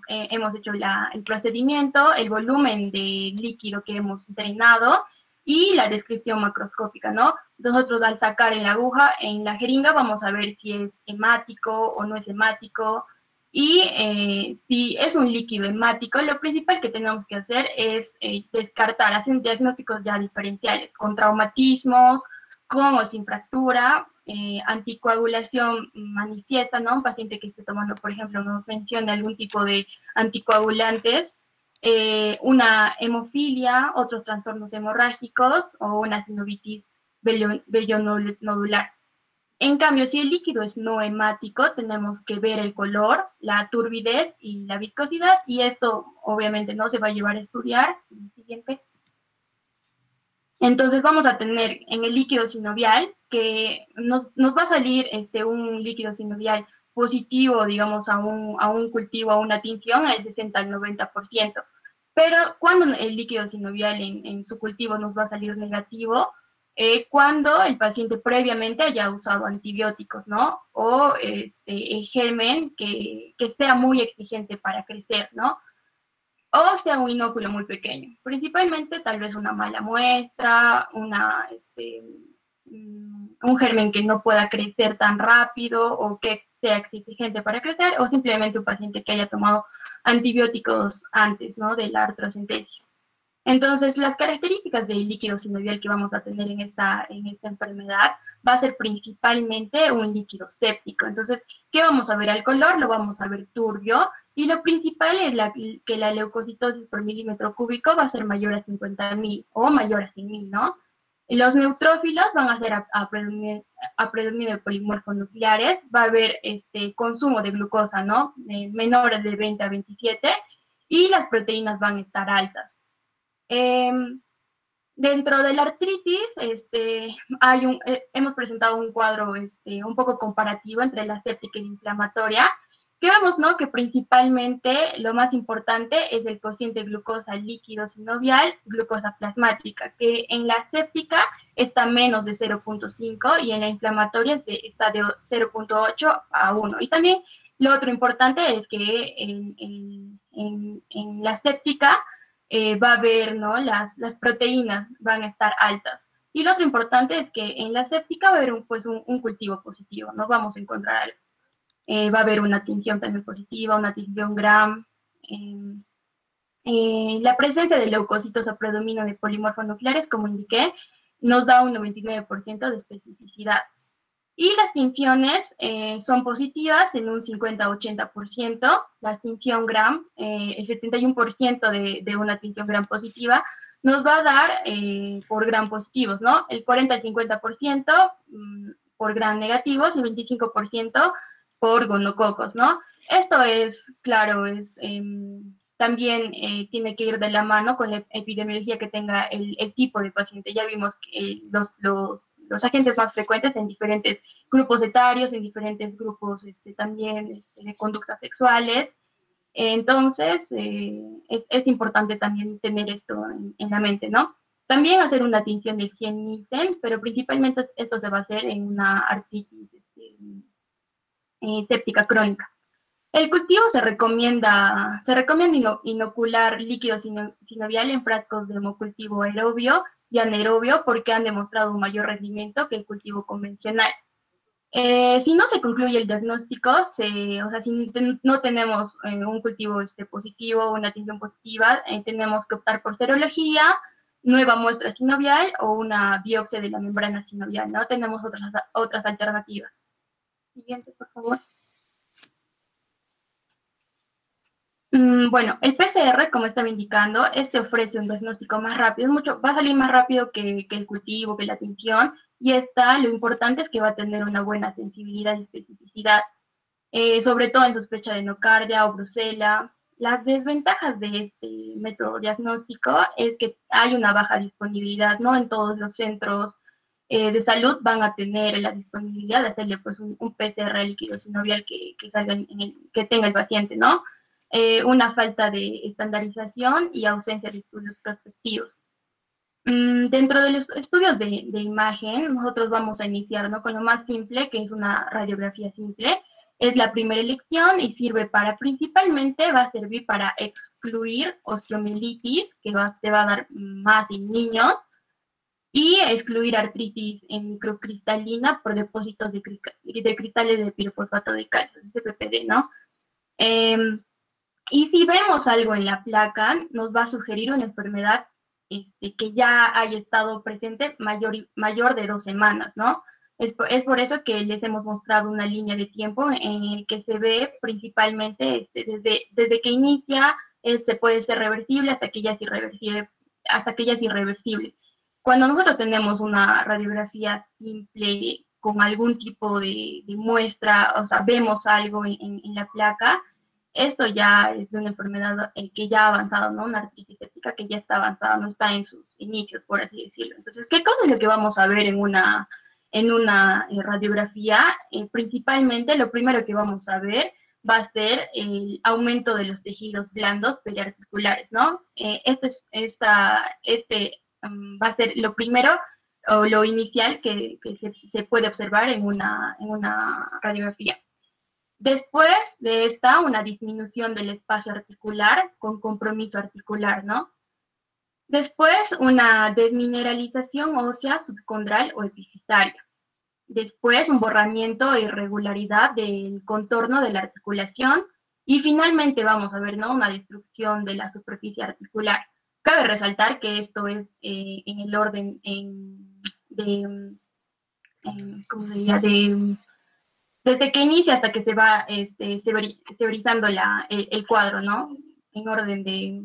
hemos hecho el procedimiento, el volumen de líquido que hemos drenado y la descripción macroscópica, ¿no? Nosotros al sacar en la aguja, en la jeringa, vamos a ver si es hemático o no es hemático. Y si es un líquido hemático, lo principal que tenemos que hacer es descartar, hacer diagnósticos ya diferenciales, con traumatismos, con o sin fractura, anticoagulación manifiesta, ¿no? Un paciente que esté tomando, por ejemplo, nos menciona algún tipo de anticoagulantes, una hemofilia, otros trastornos hemorrágicos o una sinovitis vellonodular. En cambio, si el líquido es no hemático, tenemos que ver el color, la turbidez y la viscosidad, y esto obviamente no se va a llevar a estudiar. Siguiente. Entonces vamos a tener en el líquido sinovial que nos va a salir un líquido sinovial positivo, digamos, a un cultivo, a una tinción, al 60 al 90%. Pero cuando el líquido sinovial en su cultivo nos va a salir negativo, cuando el paciente previamente haya usado antibióticos, ¿no? O el germen que sea muy exigente para crecer, ¿no? O sea un inóculo muy pequeño. Principalmente tal vez una mala muestra, un germen que no pueda crecer tan rápido o que sea exigente para crecer, o simplemente un paciente que haya tomado antibióticos antes, ¿no?, de la artrocentesis. Entonces, las características del líquido sinovial que vamos a tener en esta enfermedad va a ser principalmente un líquido séptico. Entonces, ¿qué vamos a ver al color? Lo vamos a ver turbio, y lo principal es que la leucocitosis por milímetro cúbico va a ser mayor a 50.000 o mayor a 100.000, ¿no? Los neutrófilos van a ser a predominio de polimorfos nucleares, va a haber consumo de glucosa, ¿no?, menores de 20 a 27, y las proteínas van a estar altas. Dentro de la artritis, hemos presentado un cuadro un poco comparativo entre la séptica y la inflamatoria, ¿Qué vemos, no? Que principalmente lo más importante es el cociente glucosa líquido sinovial, glucosa plasmática, que en la séptica está menos de 0.5 y en la inflamatoria está de 0.8 a 1. Y también lo otro importante es que en la séptica va a haber, ¿no? Las proteínas van a estar altas. Y lo otro importante es que en la séptica va a haber un cultivo positivo, ¿no? Vamos a encontrar algo. Va a haber una tinción también positiva, una tinción Gram. La presencia de leucocitos a predominio de polimorfonucleares, como indiqué, nos da un 99% de especificidad. Y las tinciones son positivas en un 50-80%. La tinción Gram, el 71% de una tinción Gram positiva, nos va a dar por Gram positivos, ¿no? El 40-50% por Gram negativos y el 25% por gonococos, ¿no? Esto es, claro, también tiene que ir de la mano con la epidemiología que tenga el tipo de paciente. Ya vimos que los agentes más frecuentes en diferentes grupos etarios, en diferentes grupos también de conductas sexuales. Entonces, es importante también tener esto en la mente, ¿no? También hacer una tinción de 100 Nielsen, pero principalmente esto se va a hacer en una artritis séptica crónica. El cultivo se recomienda inocular líquido sinovial en frascos de hemocultivo aerobio y anaerobio porque han demostrado un mayor rendimiento que el cultivo convencional. Si no se concluye el diagnóstico, o sea, si no tenemos un cultivo positivo, una tinción positiva, tenemos que optar por serología, nueva muestra sinovial o una biopsia de la membrana sinovial, ¿no? Tenemos otras alternativas. Siguiente, por favor. Bueno, el PCR, como estaba indicando, ofrece un diagnóstico más rápido, va a salir más rápido que el cultivo, que la tinción, y lo importante es que va a tener una buena sensibilidad y especificidad, sobre todo en sospecha de nocardia o brucela. Las desventajas de este método diagnóstico es que hay una baja disponibilidad, ¿no? En todos los centros de salud van a tener la disponibilidad de hacerle pues un PCR líquido sinovial que salga que tenga el paciente, ¿no? Una falta de estandarización y ausencia de estudios prospectivos. Dentro de los estudios de imagen, nosotros vamos a iniciar, ¿no? Con lo más simple, que es una radiografía simple. Es la primera elección y principalmente va a servir para excluir osteomielitis, que se va a dar más en niños, y excluir artritis en microcristalina por depósitos de cristales de pirofosfato de calcio, CPPD, ¿no? Y si vemos algo en la placa, nos va a sugerir una enfermedad que ya haya estado presente mayor de 2 semanas, ¿no? Es por eso que les hemos mostrado una línea de tiempo en el que se ve principalmente desde que inicia, se puede ser reversible hasta que ya es irreversible. Cuando nosotros tenemos una radiografía simple con algún tipo de muestra, o sea, vemos algo en la placa, esto ya es de una enfermedad que ya ha avanzado, ¿no? Una artritis séptica que ya está avanzada, no está en sus inicios, por así decirlo. Entonces, ¿qué cosa es lo que vamos a ver en una radiografía? Principalmente, lo primero que vamos a ver va a ser el aumento de los tejidos blandos periarticulares, ¿no? Va a ser lo primero o lo inicial que se puede observar en una radiografía. Después de esta, una disminución del espacio articular con compromiso articular, ¿no? Después, una desmineralización ósea subcondral o epifisaria. Después, un borramiento e irregularidad del contorno de la articulación. Y finalmente vamos a ver, ¿no? Una destrucción de la superficie articular. Cabe resaltar que esto es en el orden ¿cómo se diría? Desde que inicia hasta que se va severizando el cuadro, ¿no? En orden de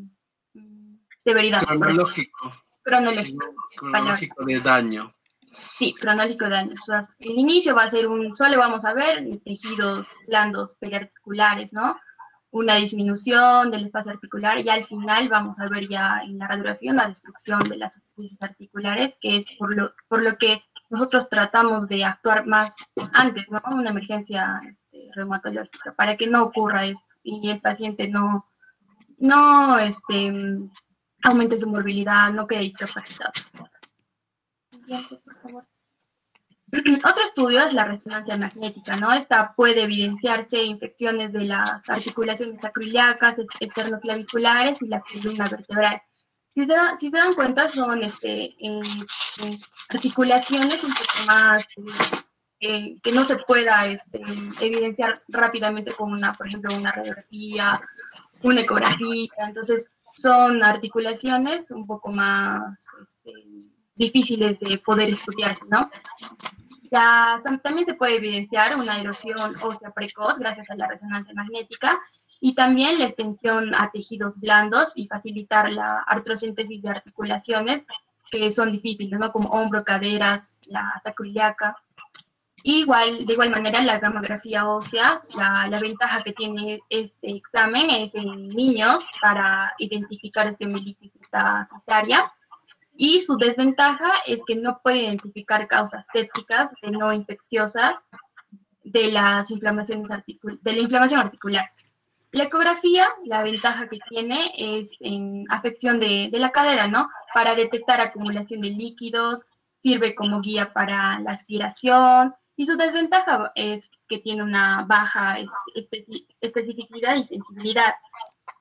severidad. Cronológico. Cronológico de daño. Sí, cronológico de daño. O sea, el inicio va a ser solo vamos a ver tejidos blandos periarticulares, ¿no? Una disminución del espacio articular y al final vamos a ver ya en la radiografía una destrucción de las superficies articulares, que es por lo que nosotros tratamos de actuar más antes, ¿no? Una emergencia reumatológica para que no ocurra esto y el paciente no aumente su morbilidad, no quede discapacitado. Siguiente, por favor. Otro estudio es la resonancia magnética, ¿no? Esta puede evidenciarse infecciones de las articulaciones sacroiliacas, esternoclaviculares y la columna vertebral. Si se dan cuenta, son articulaciones un poco más que no se pueda evidenciar rápidamente con por ejemplo, una radiografía, una ecografía. Entonces, son articulaciones un poco más difíciles de poder estudiarse, ¿no? También se puede evidenciar una erosión ósea precoz gracias a la resonancia magnética y también la extensión a tejidos blandos y facilitar la artrosíntesis de articulaciones que son difíciles, ¿no? Como hombro, caderas, la sacroiliaca. De igual manera, la gamografía ósea, la ventaja que tiene este examen es en niños para identificar osteomielitis cesárea. Y su desventaja es que no puede identificar causas sépticas no infecciosas de la inflamación articular. La ecografía, la ventaja que tiene es en afección de la cadera, ¿no? Para detectar acumulación de líquidos, sirve como guía para la aspiración, y su desventaja es que tiene una baja especificidad y sensibilidad.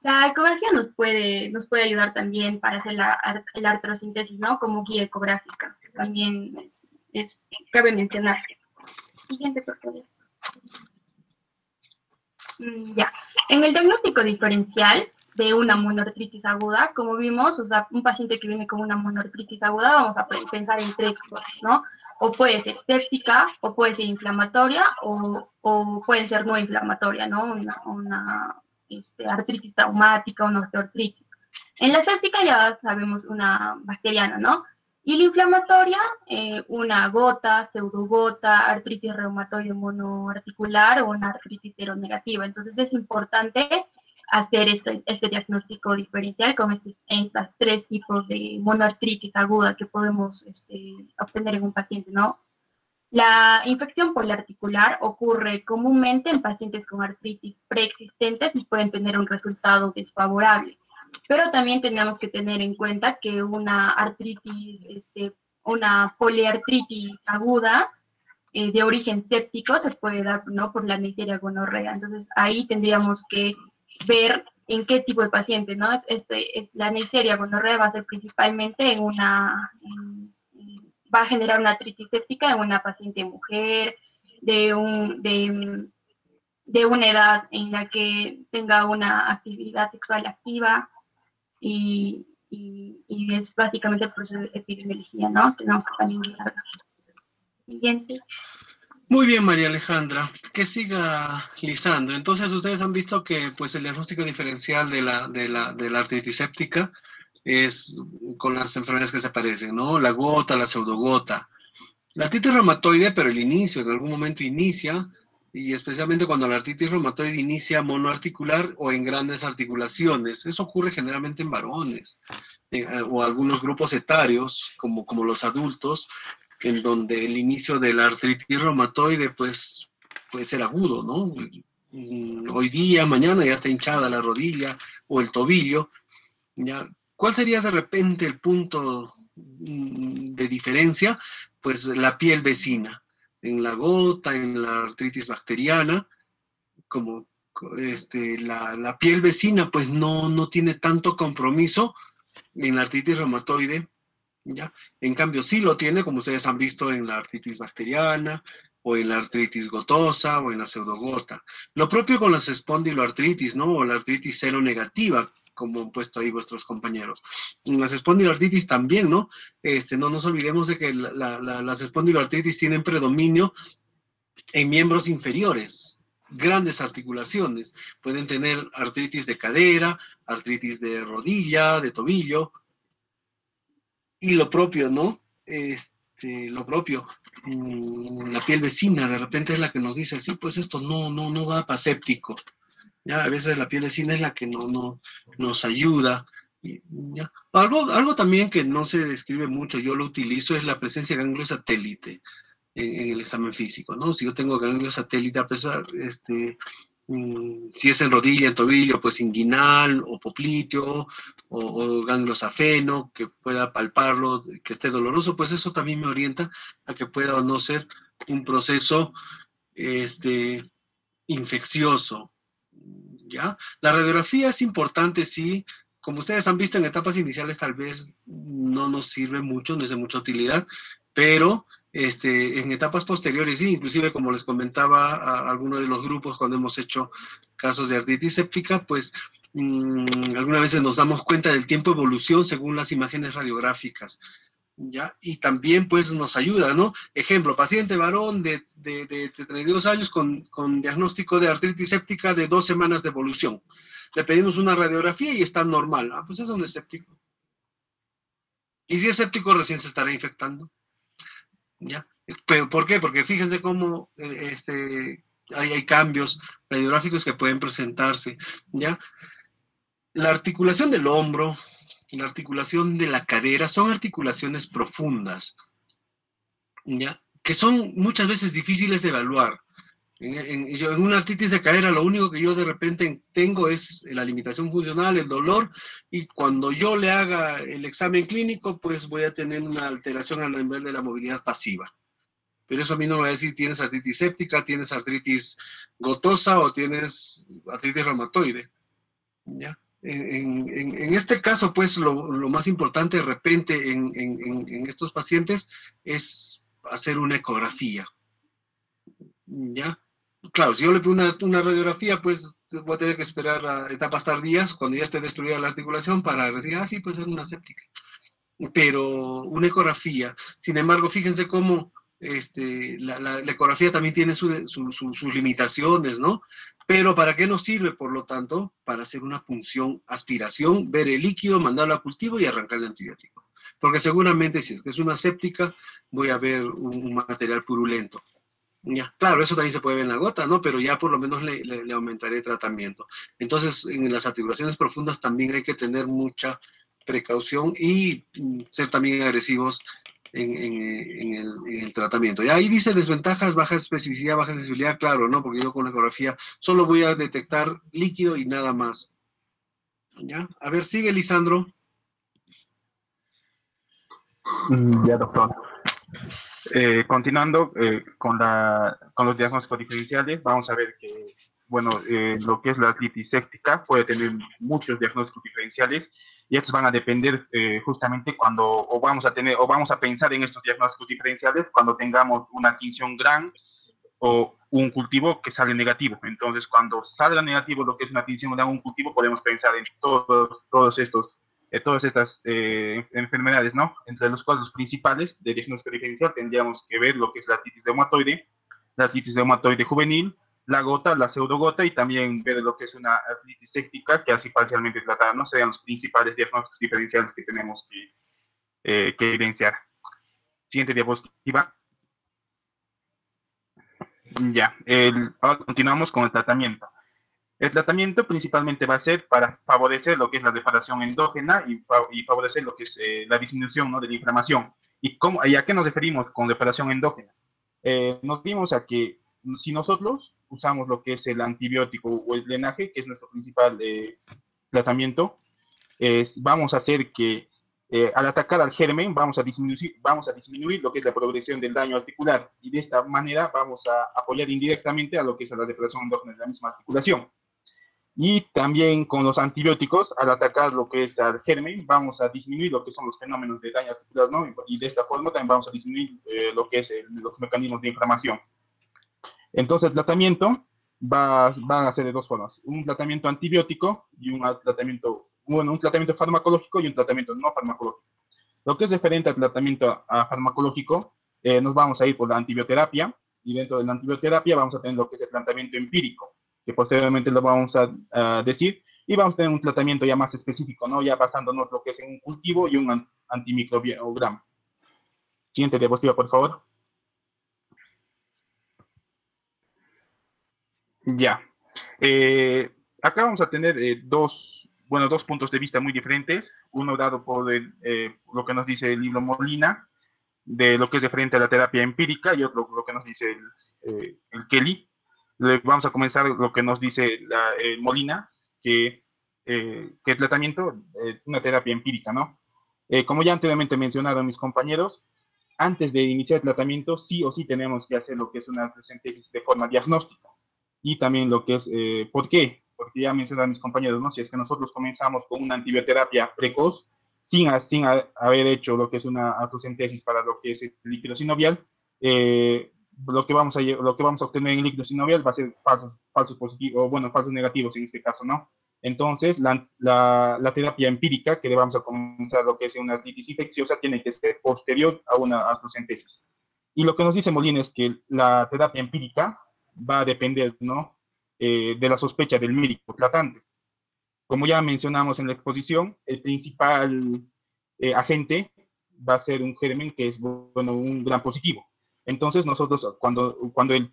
La ecografía nos puede ayudar también para hacer la artrosíntesis, ¿no? Como guía ecográfica. También cabe mencionar. Siguiente, por favor. Ya. En el diagnóstico diferencial de una monoartritis aguda, como vimos, o sea, un paciente que viene con una monoartritis aguda, vamos a pensar en tres cosas, ¿no? O puede ser séptica, o puede ser inflamatoria, o puede ser no inflamatoria, ¿no? Una artritis traumática, una osteoartritis. En la séptica ya sabemos una bacteriana, ¿no? Y la inflamatoria, una gota, pseudogota, artritis reumatoide monoarticular o una artritis seronegativa. Entonces es importante hacer este diagnóstico diferencial con estas tres tipos de monoartritis aguda que podemos obtener en un paciente, ¿no? La infección poliarticular ocurre comúnmente en pacientes con artritis preexistentes y pueden tener un resultado desfavorable. Pero también tenemos que tener en cuenta que una poliartritis aguda de origen séptico se puede dar, ¿no? Por la Neisseria gonorrea. Entonces ahí tendríamos que ver en qué tipo de paciente, ¿no? La Neisseria gonorrea va a ser principalmente va a generar una artritis séptica en una paciente mujer de una edad en la que tenga una actividad sexual activa y es básicamente el proceso de epidemiología, ¿no? Tenemos que también mirarlo. Siguiente. Muy bien, María Alejandra. Que siga Lisandro. Entonces, ustedes han visto que pues, el diagnóstico diferencial de la artritis séptica es con las enfermedades que se parecen, ¿no? La gota, la pseudogota. La artritis reumatoide, pero el inicio, en algún momento inicia, y especialmente cuando la artritis reumatoide inicia monoarticular o en grandes articulaciones. Eso ocurre generalmente en varones o algunos grupos etarios, como los adultos, en donde el inicio de la artritis reumatoide pues, puede ser agudo, ¿no? Hoy día, mañana ya está hinchada la rodilla o el tobillo, ¿ya? ¿Cuál sería de repente el punto de diferencia? Pues la piel vecina. En la gota, en la artritis bacteriana, como la piel vecina pues no tiene tanto compromiso en la artritis reumatoide, ¿ya? En cambio sí lo tiene, como ustedes han visto en la artritis bacteriana, o en la artritis gotosa, o en la pseudogota. Lo propio con las espondiloartritis, ¿no? O la artritis seronegativa, como han puesto ahí vuestros compañeros. En las espondiloartritis también, ¿no? No nos olvidemos de que las espondiloartritis tienen predominio en miembros inferiores, grandes articulaciones. Pueden tener artritis de cadera, artritis de rodilla, de tobillo, y lo propio, ¿no? Lo propio, la piel vecina de repente es la que nos dice, sí, pues esto no va para séptico. Ya, a veces la piel vecina es la que no nos ayuda. ¿Ya? Algo también que no se describe mucho, yo lo utilizo, es la presencia de ganglio satélite. en el examen físico, ¿no? Si yo tengo ganglio satélite, a pesar, si es en rodilla, en tobillo, pues inguinal o popliteo o ganglio safeno, que pueda palparlo, que esté doloroso, pues eso también me orienta a que pueda o no ser un proceso infeccioso, ¿ya? La radiografía es importante, sí. Como ustedes han visto en etapas iniciales, tal vez no nos sirve mucho, no es de mucha utilidad, pero en etapas posteriores, sí, inclusive como les comentaba a algunos de los grupos cuando hemos hecho casos de artritis séptica, pues algunas veces nos damos cuenta del tiempo de evolución según las imágenes radiográficas, ¿ya? Y también pues nos ayuda, ¿no? Ejemplo, paciente varón de 32 años con diagnóstico de artritis séptica de 2 semanas de evolución. Le pedimos una radiografía y está normal. Ah, pues eso no es séptico. Y si es séptico, recién se estará infectando. ¿Ya? ¿Pero por qué? Porque fíjense cómo hay cambios radiográficos que pueden presentarse, ¿ya? La articulación del hombro, la articulación de la cadera, son articulaciones profundas, ¿ya? Que son muchas veces difíciles de evaluar. En una artritis de cadera, lo único que yo de repente tengo es la limitación funcional, el dolor, y cuando yo le haga el examen clínico, pues voy a tener una alteración a nivel de la movilidad pasiva. Pero eso a mí no me va a decir tienes artritis séptica, tienes artritis gotosa o tienes artritis reumatoide, ¿ya? En este caso, pues, lo más importante de repente en estos pacientes es hacer una ecografía, ¿ya? Claro, si yo le pido una radiografía, pues voy a tener que esperar a etapas tardías, cuando ya esté destruida la articulación, para decir, ah, sí, puede ser una séptica. Pero una ecografía, sin embargo, fíjense cómo la ecografía también tiene sus limitaciones, ¿no? Pero ¿para qué nos sirve, por lo tanto? Para hacer una punción, aspiración, ver el líquido, mandarlo a cultivo y arrancar el antibiótico. Porque seguramente si es que es una séptica, voy a ver un material purulento. Ya, claro, eso también se puede ver en la gota, ¿no? Pero ya por lo menos le aumentaré el tratamiento. Entonces, en las articulaciones profundas también hay que tener mucha precaución y ser también agresivos en el tratamiento. Y ahí dice desventajas, baja especificidad, baja sensibilidad, claro, ¿no? Porque yo con la ecografía solo voy a detectar líquido y nada más. ¿Ya? A ver, sigue, Lisandro. Ya, doctor. Continuando con los diagnósticos diferenciales, vamos a ver que, bueno, lo que es la artritis séptica puede tener muchos diagnósticos diferenciales y estos van a depender justamente cuando, o vamos a pensar en estos diagnósticos diferenciales cuando tengamos una tinción gran o un cultivo que sale negativo. Entonces, cuando salga negativo lo que es una tinción gran o un cultivo, podemos pensar en todas estas enfermedades, ¿no? Entre los cuales los principales de diagnóstico diferencial tendríamos que ver lo que es la artritis reumatoide juvenil, la gota, la pseudogota y también ver lo que es una artritis séptica que así parcialmente tratada, ¿no? Serían los principales diagnósticos diferenciales que tenemos que evidenciar. Siguiente diapositiva. Ya, ahora continuamos con el tratamiento. El tratamiento principalmente va a ser para favorecer lo que es la reparación endógena y favorecer lo que es la disminución, ¿no?, de la inflamación. ¿Y a qué nos referimos con reparación endógena? Nos dimos a que si nosotros usamos lo que es el antibiótico o el drenaje, que es nuestro principal tratamiento, vamos a hacer que al atacar al germen vamos a disminuir lo que es la progresión del daño articular y de esta manera vamos a apoyar indirectamente a lo que es la reparación endógena de la misma articulación. Y también con los antibióticos, al atacar lo que es al germen, vamos a disminuir lo que son los fenómenos de daño articular, ¿no? Y de esta forma también vamos a disminuir lo que es los mecanismos de inflamación. Entonces, el tratamiento va a ser de dos formas: un tratamiento antibiótico y un tratamiento farmacológico y un tratamiento no farmacológico. Lo que es referente al tratamiento farmacológico, nos vamos a ir por la antibioterapia, y dentro de la antibioterapia vamos a tener lo que es el tratamiento empírico, que posteriormente lo vamos a decir, y vamos a tener un tratamiento ya más específico, ¿no? Ya basándonos lo que es en un cultivo y un antimicrobiograma. Siguiente diapositiva, por favor. Ya. Acá vamos a tener dos puntos de vista muy diferentes. Uno dado por lo que nos dice el libro Molina, de lo que es referente a la terapia empírica y otro lo que nos dice el Kelly. Vamos a comenzar lo que nos dice Molina, que el tratamiento, una terapia empírica, ¿no? Como ya anteriormente mencionaron mis compañeros, antes de iniciar el tratamiento, sí o sí tenemos que hacer lo que es una síntesis de forma diagnóstica. Y también lo que es, ¿por qué? Porque ya mencionaron mis compañeros, ¿no? Si es que nosotros comenzamos con una antibioterapia precoz, sin haber hecho lo que es una autocentesis para lo que es el líquido sinovial, lo que vamos a obtener en el líquido sinovial va a ser falsos positivos, o bueno, falsos negativos en este caso, ¿no? Entonces, la terapia empírica que le vamos a comenzar lo que es una artritis infecciosa tiene que ser posterior a una autocentesis. Y lo que nos dice Molina es que la terapia empírica va a depender, ¿no? De la sospecha del médico tratante. Como ya mencionamos en la exposición, el principal agente va a ser un germen que es, bueno, un gran positivo. Entonces, nosotros, cuando el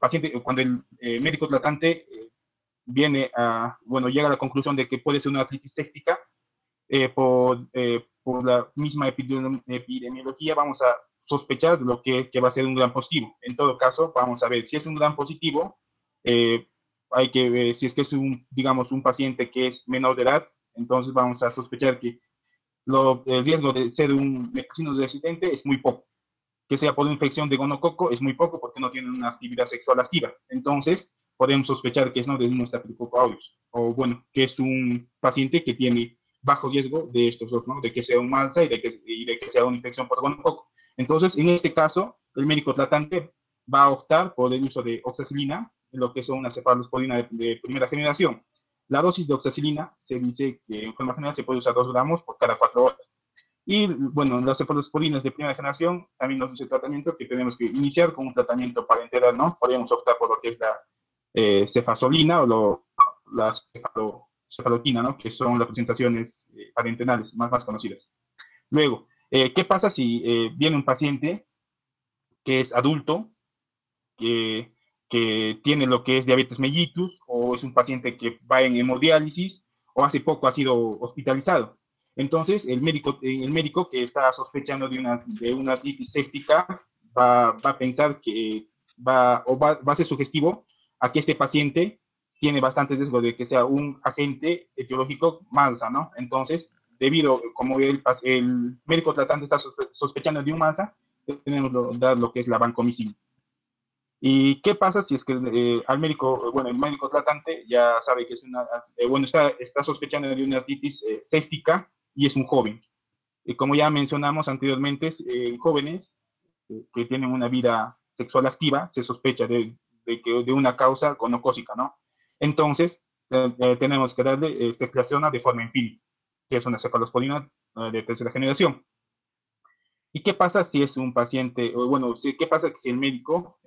médico tratante llega a la conclusión de que puede ser una artritis séptica, por la misma epidemiología, vamos a sospechar lo que va a ser un gran positivo. En todo caso, vamos a ver si es un gran positivo, hay que ver si es que es digamos, un paciente que es menor de edad, entonces vamos a sospechar que el riesgo de ser un vecino resistente es muy poco. Que sea por infección de gonococo es muy poco porque no tiene una actividad sexual activa. Entonces, podemos sospechar que es no de un Staphylococcus aureus, o bueno, que es un paciente que tiene bajo riesgo de estos dos, ¿no? De que sea un MALSA y de que sea una infección por gonococo. Entonces, en este caso, el médico tratante va a optar por el uso de oxacilina, lo que son una cefalosporina de primera generación. La dosis de oxacilina se dice que en forma general se puede usar 2 gramos por cada 4 horas. Y bueno, las cefalosporinas de primera generación también nos dice el tratamiento que tenemos que iniciar con un tratamiento parenteral, ¿no? Podríamos optar por lo que es la cefasolina o la cefaloquina, ¿no? Que son las presentaciones parenterales más conocidas. Luego, ¿qué pasa si viene un paciente que es adulto, que, que tiene lo que es diabetes mellitus, o es un paciente que va en hemodiálisis, o hace poco ha sido hospitalizado? Entonces, el médico que está sospechando de una artritis séptica va a pensar que va a ser sugestivo a que este paciente tiene bastante riesgo de que sea un agente etiológico MALSA, ¿no? Entonces, como el médico tratante está sospechando de un MALSA, tenemos dar lo que es la vancomicina. ¿Y qué pasa si es que el médico tratante ya sabe que es está sospechando de una artritis séptica y es un joven? Y como ya mencionamos anteriormente, jóvenes que tienen una vida sexual activa se sospecha de una causa gonocócica, ¿no? Entonces, tenemos que darle ceftriaxona de forma empírica, que es una cefalosporina de tercera generación. ¿Y qué pasa si es un paciente, qué pasa si el médico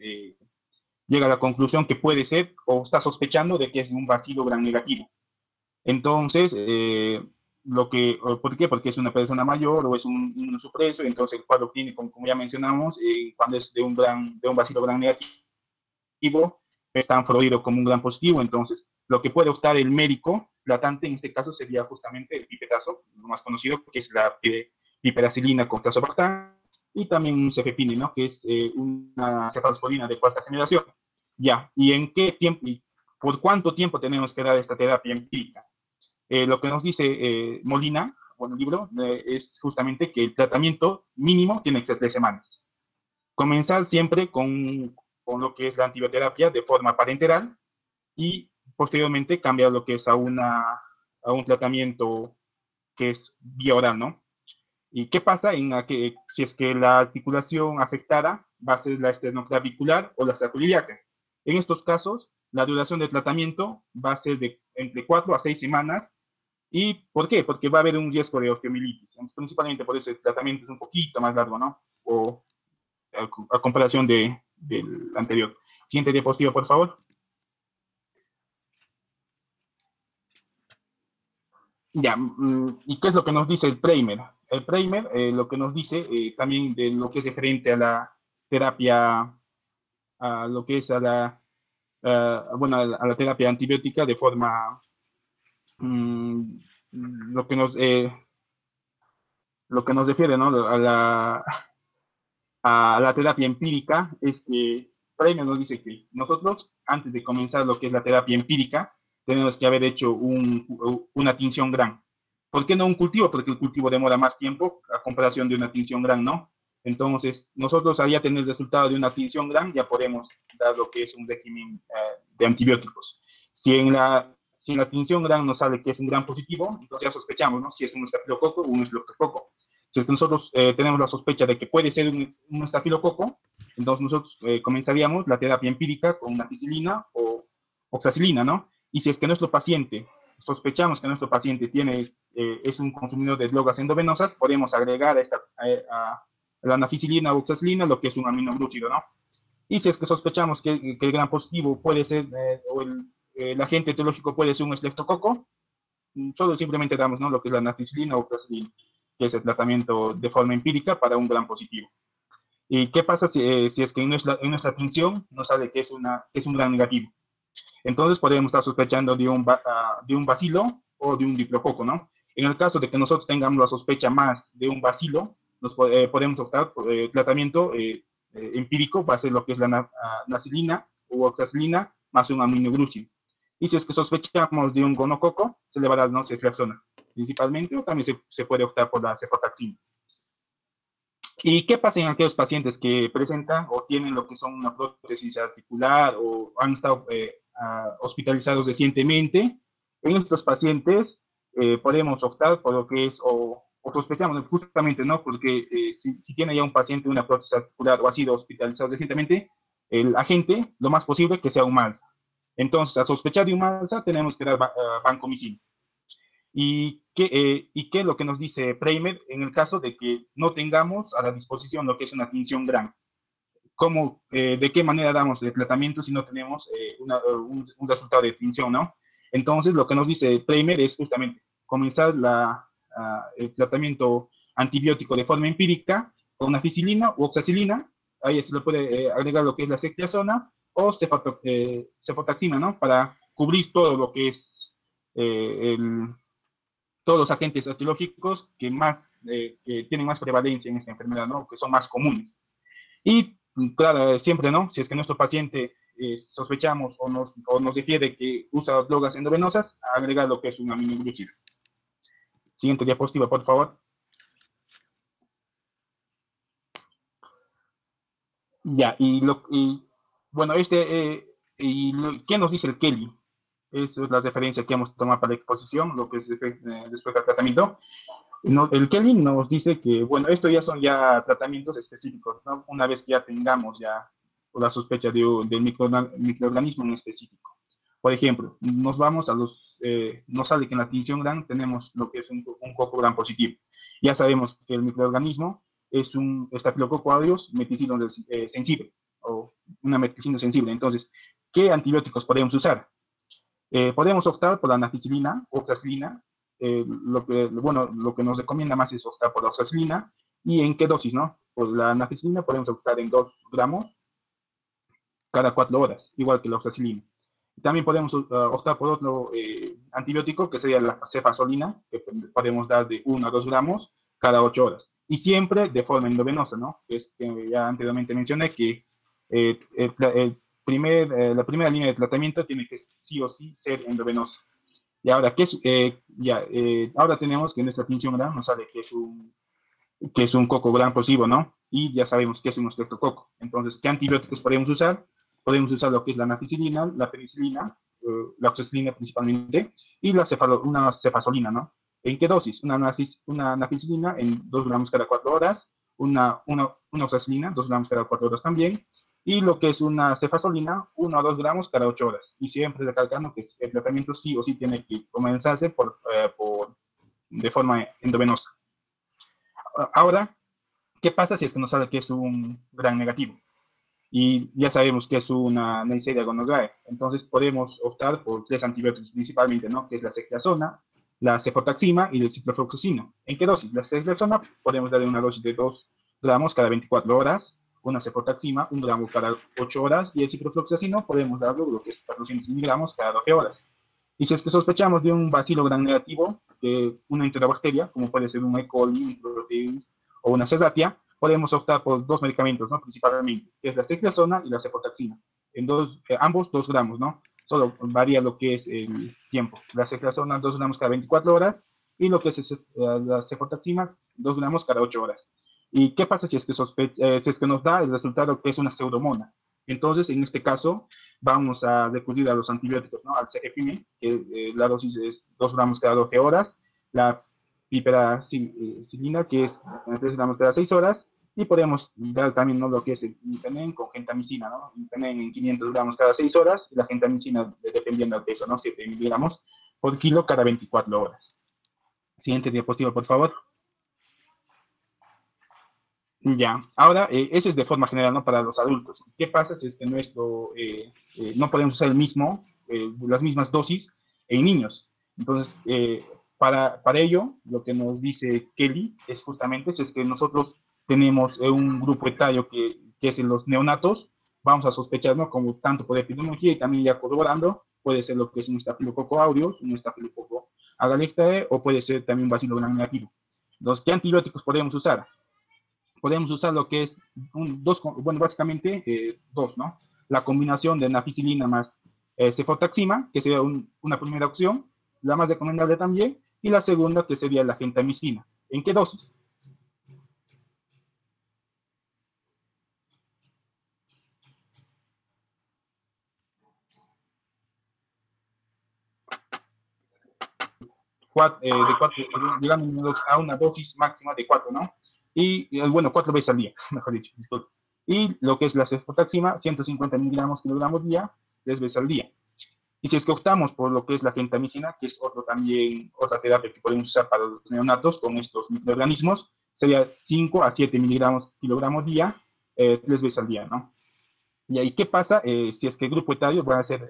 llega a la conclusión que puede ser o está sospechando de que es un bacilo gram negativo? Entonces, ¿por qué? Porque es una persona mayor o es un inmunosupreso, entonces el cuadro clínico, como ya mencionamos, cuando es de un bacilo gram negativo, es tan florido como un gran positivo. Entonces, lo que puede optar el médico tratante en este caso sería justamente el pipetazo, lo más conocido, que es la piperacilina con tazobactam, y también un cefepime, ¿no? Que es una cefalosporina de cuarta generación. Ya, ¿y en qué tiempo y por cuánto tiempo tenemos que dar esta terapia empírica? Lo que nos dice Molina, bueno, el libro, es justamente que el tratamiento mínimo tiene que ser 3 semanas. Comenzar siempre con lo que es la antibioterapia de forma parenteral y posteriormente cambiar lo que es a un tratamiento que es vía oral, ¿no? ¿Y qué pasa si es que la articulación afectada va a ser la esternoclavicular o la sacroiliaca? En estos casos, la duración del tratamiento va a ser de entre 4 a 6 semanas. ¿Y por qué? Porque va a haber un riesgo de osteomielitis. Principalmente por eso el tratamiento es un poquito más largo, ¿no? O a comparación del anterior. Siguiente diapositiva, por favor. Ya, ¿y qué es lo que nos dice el primer? El primer lo que nos dice también de lo que es referente a la terapia, a lo que es a la terapia antibiótica de forma, lo que nos refiere, ¿no? a la terapia empírica es que Premio nos dice que nosotros, antes de comenzar lo que es la terapia empírica, tenemos que haber hecho una tinción gran. ¿Por qué no un cultivo? Porque el cultivo demora más tiempo a comparación de una tinción gran, ¿no? Entonces, nosotros allá tener el resultado de una tinción gran, ya podemos dar lo que es un régimen de antibióticos. Si en la tinción gran nos sale que es un gran positivo, entonces ya sospechamos, ¿no? Si es un estafilococo o un estreptococo. Si es que nosotros tenemos la sospecha de que puede ser un estafilococo, entonces nosotros comenzaríamos la terapia empírica con una ampicilina o oxacilina, ¿no? Y si es que nuestro paciente, sospechamos que nuestro paciente es un consumidor de drogas endovenosas, podemos agregar a la anaficilina o oxacilina lo que es un aminoglúcido, ¿no? Y si es que sospechamos que el gran positivo puede ser, o el agente etiológico puede ser un estreptococo, solo simplemente damos, ¿no?, lo que es la anaficilina o oxacilina, que es el tratamiento de forma empírica para un gran positivo. ¿Y qué pasa si es que en nuestra tinción nos sale que es un gran negativo? Entonces podemos estar sospechando de un bacilo o de un diplococo, ¿no? En el caso de que nosotros tengamos la sospecha más de un bacilo, podemos optar por tratamiento empírico, va a ser lo que es la nacilina u oxacilina más un aminoglúcido. Y si es que sospechamos de un gonococo, se le va a dar, ¿no?, ceftriaxona principalmente, o también se puede optar por la cefotaxima. ¿Y qué pasa en aquellos pacientes que presentan o tienen lo que son una prótesis articular o han estado hospitalizados recientemente? En estos pacientes podemos optar por lo que es, o sospechamos justamente, ¿no? Porque si tiene ya un paciente una prótesis articular o ha sido hospitalizado recientemente, el agente, lo más posible, que sea un MALSA. Entonces, a sospechar de un MALSA, tenemos que dar vancomicina. ¿Y qué es lo que nos dice Preimer en el caso de que no tengamos a la disposición lo que es una tinción gran? ¿De qué manera damos el tratamiento si no tenemos un resultado de tinción, ¿no? Entonces, lo que nos dice Preimer es justamente comenzar el tratamiento antibiótico de forma empírica con una ampicilina u oxacilina. Ahí se le puede agregar lo que es la ceftriaxona o cefotaxima, ¿no? Para cubrir todo lo que es todos los agentes etiológicos que tienen más prevalencia en esta enfermedad, ¿no?, que son más comunes. Y claro, siempre, ¿no?, si es que nuestro paciente sospechamos o nos refiere que usa drogas endovenosas, agregar lo que es un aminoglúcido. Siguiente diapositiva, por favor. Ya, bueno, ¿qué nos dice el Kelly? Esa es la referencia que hemos tomado para la exposición, lo que es después del tratamiento. El Kelly nos dice que, bueno, esto ya son tratamientos específicos, ¿no? Una vez que ya tengamos la sospecha del microorganismo en específico. Por ejemplo, nos sale que en la tinción gran tenemos lo que es un coco gran positivo. Ya sabemos que el microorganismo es un estafilococo aureus meticino sensible, o una meticino sensible. Entonces, ¿qué antibióticos podemos usar? Podemos optar por la naficilina o oxacilina. Lo que nos recomienda más es optar por la oxacilina. ¿Y en qué dosis, no? Por la naficilina podemos optar en 2 gramos cada 4 horas, igual que la oxacilina. También podemos optar por otro antibiótico, que sería la cefazolina, que podemos dar de 1 a 2 gramos cada 8 horas. Y siempre de forma endovenosa, ¿no? Que ya anteriormente mencioné que la primera línea de tratamiento tiene que sí o sí ser endovenosa. Y ahora, ahora tenemos que en nuestra tinción gran nos sale que es un coco gran positivo, ¿no? Y ya sabemos que es un estreptococo. Entonces, ¿qué antibióticos podemos usar? Podemos usar lo que es la naficilina, la penicilina, la oxacilina principalmente, y una cefazolina, ¿no? ¿En qué dosis? Una naficilina en 2 gramos cada 4 horas, una oxacilina, 2 gramos cada 4 horas también, y lo que es una cefazolina, 1 a 2 gramos cada 8 horas. Y siempre recalcando que el tratamiento sí o sí tiene que comenzarse de forma endovenosa. Ahora, ¿qué pasa si es que nos sale que es un gran negativo? Y ya sabemos que es una Neisseria gonorrhoeae. Entonces podemos optar por 3 antibióticos principalmente, ¿no? Que es la ceftriaxona, la cefotaxima y el ciprofloxacino. ¿En qué dosis? La ceftriaxona podemos darle una dosis de 2 gramos cada 24 horas, una cefotaxima, 1 gramo cada 8 horas, y el ciprofloxacino podemos darlo lo que es 400 miligramos cada 12 horas. Y si es que sospechamos de un bacilo gran negativo, una enterobacteria, como puede ser un E. coli, un Proteus o una Serratia, podemos optar por dos medicamentos, ¿no? Principalmente, que es la ceftriaxona y la cefotaxima. Ambos 2 gramos, ¿no? Solo varía lo que es el tiempo. La ceftriaxona 2 gramos cada 24 horas y lo que es la cefotaxima 2 gramos cada 8 horas. ¿Y qué pasa si es que, si es que nos da el resultado que es una pseudomonas? Entonces, en este caso, vamos a recurrir a los antibióticos, ¿no? Al cefepime, que la dosis es 2 gramos cada 12 horas, la piperacilina, que es 3 gramos cada 6 horas, y podemos dar también, ¿no? Lo que es el imipenem con gentamicina, ¿no? Imipenem en 500 gramos cada 6 horas, y la gentamicina, dependiendo del peso, ¿no? 7 miligramos por kilo cada 24 horas. Siguiente diapositiva, por favor. Ya, ahora eso es de forma general, ¿no? Para los adultos. ¿Qué pasa si es que no podemos usar las mismas dosis en niños? Entonces, para ello, lo que nos dice Kelly es justamente, si es que nosotros tenemos un grupo etario que es en los neonatos, vamos a sospechar, ¿no? Como tanto por epidemiología y también ya corroborando, puede ser lo que es un estafilococo aureus, un estafilococo agalactiae, o puede ser también un bacilo gram negativo. Entonces, ¿qué antibióticos podemos usar? Podemos usar lo que es básicamente dos, ¿no? La combinación de naficilina más cefotaxima, que sería una primera opción, la más recomendable también, y la segunda que sería la gentamicina. ¿En qué dosis? Llegando a una dosis máxima de 4, ¿no? Y bueno, 4 veces al día, mejor dicho, disculpe. Y lo que es la cefotaxima, 150 miligramos kilogramos día, 3 veces al día. Y si es que optamos por lo que es la gentamicina, que es otra terapia que podemos usar para los neonatos con estos microorganismos, sería 5 a 7 miligramos kilogramos día, 3 veces al día, ¿no? Y ahí, ¿qué pasa si es que el grupo etario va a ser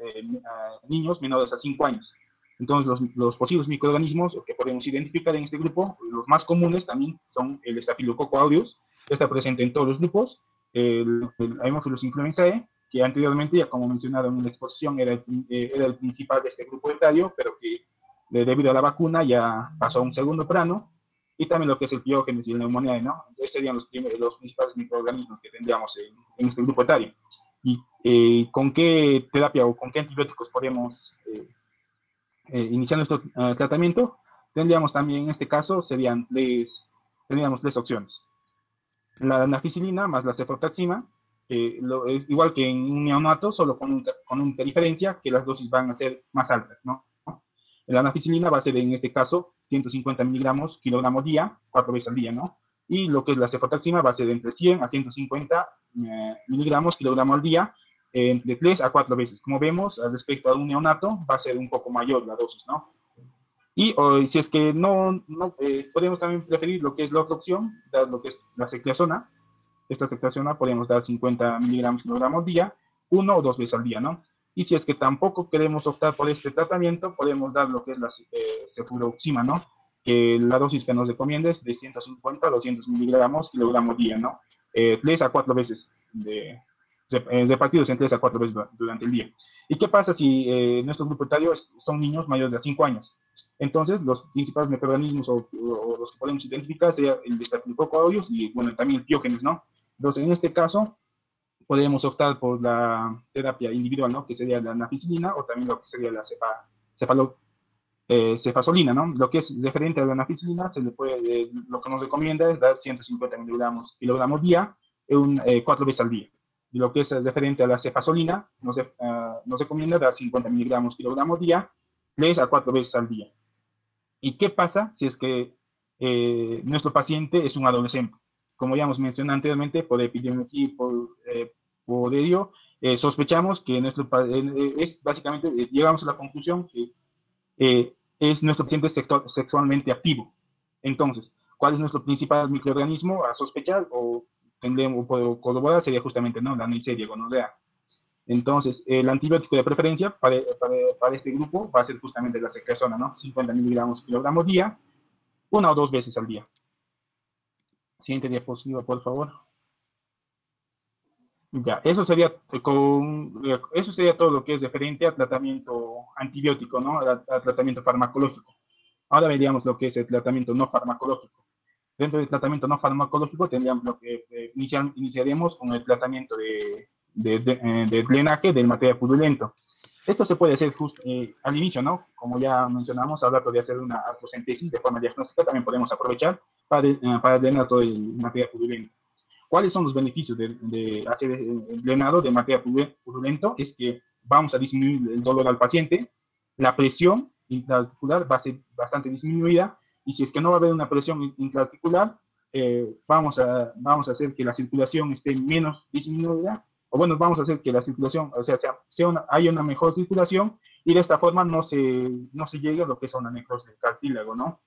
niños menores a 5 años? Entonces, los posibles microorganismos que podemos identificar en este grupo, los más comunes también son el Staphylococcus aureus, que está presente en todos los grupos, el Haemophilus influenzae, que anteriormente, ya como mencionado en la exposición, era el principal de este grupo etario, pero que debido a la vacuna ya pasó a un segundo plano, y también lo que es el Piógenes y el Pneumoniae, ¿no? Entonces serían los principales microorganismos que tendríamos en este grupo etario. ¿Y con qué terapia o con qué antibióticos podemos iniciar nuestro tratamiento? Tendríamos también, en este caso, tendríamos tres opciones. La naficilina más la cefotaxima, es igual que en un neonato, solo con una diferencia, que las dosis van a ser más altas, ¿no? La naficilina va a ser, en este caso, 150 miligramos kilogramo día, 4 veces al día, ¿no? Y lo que es la cefotaxima va a ser entre 100 a 150 miligramos kilogramo al día, entre 3 a 4 veces. Como vemos, respecto a un neonato, va a ser un poco mayor la dosis, ¿no? Y si es que podemos también preferir lo que es la otra opción, dar lo que es la ceftriaxona. Esta ceftriaxona podemos dar 50 miligramos kilogramo al día, 1 o 2 veces al día, ¿no? Y si es que tampoco queremos optar por este tratamiento, podemos dar lo que es la cefuroxima, ¿no? Que la dosis que nos recomienda es de 150 a 200 miligramos kilogramo día, ¿no? 3 a 4 veces repartidos en 3 a 4 veces durante el día. ¿Y qué pasa si nuestro grupo etario son niños mayores de 5 años? Entonces, los principales microorganismos o los que podemos identificar serían el Staphylococcus aureus y, bueno, también el Piógenes, ¿no? Entonces, en este caso, podemos optar por la terapia individual, ¿no? Que sería la naficilina o también lo que sería la cefazolina, ¿no? Lo que es referente a la naficilina, lo que nos recomienda es dar 150 miligramos kilogramos día, 4 veces al día. Y lo que es referente a la cefazolina, nos recomienda dar 50 miligramos kilogramos día, 3 a 4 veces al día. ¿Y qué pasa si es que nuestro paciente es un adolescente? Como ya hemos mencionado anteriormente, por epidemiología y por ello, sospechamos que es básicamente, llegamos a la conclusión que es nuestro paciente sexualmente activo. Entonces, ¿cuál es nuestro principal microorganismo a sospechar o corroborar? Sería justamente, ¿no?, la Neisseria gonorrea. Entonces, el antibiótico de preferencia para este grupo va a ser justamente la ceftriaxona, ¿no? 50 miligramos kilogramo día, 1 o 2 veces al día. Siguiente diapositiva, por favor. Ya, eso sería todo lo que es referente al tratamiento antibiótico, ¿no? Al tratamiento farmacológico. Ahora veríamos lo que es el tratamiento no farmacológico. dentro del tratamiento no farmacológico tendríamos lo que iniciaríamos con el tratamiento de drenaje del material purulento. Esto se puede hacer justo al inicio, ¿no? Como ya mencionamos, al rato de hacer una artrocentesis de forma diagnóstica, también podemos aprovechar para drenar todo el material purulento. ¿Cuáles son los beneficios de hacer el drenado de material purulento? Es que vamos a disminuir el dolor al paciente, la presión intraarticular va a ser bastante disminuida, y si es que no va a haber una presión intraarticular, vamos a hacer que la circulación esté menos disminuida, o bueno, vamos a hacer que la circulación, o sea, haya una mejor circulación, y de esta forma no se llegue a lo que es una necrosis del cartílago, ¿no?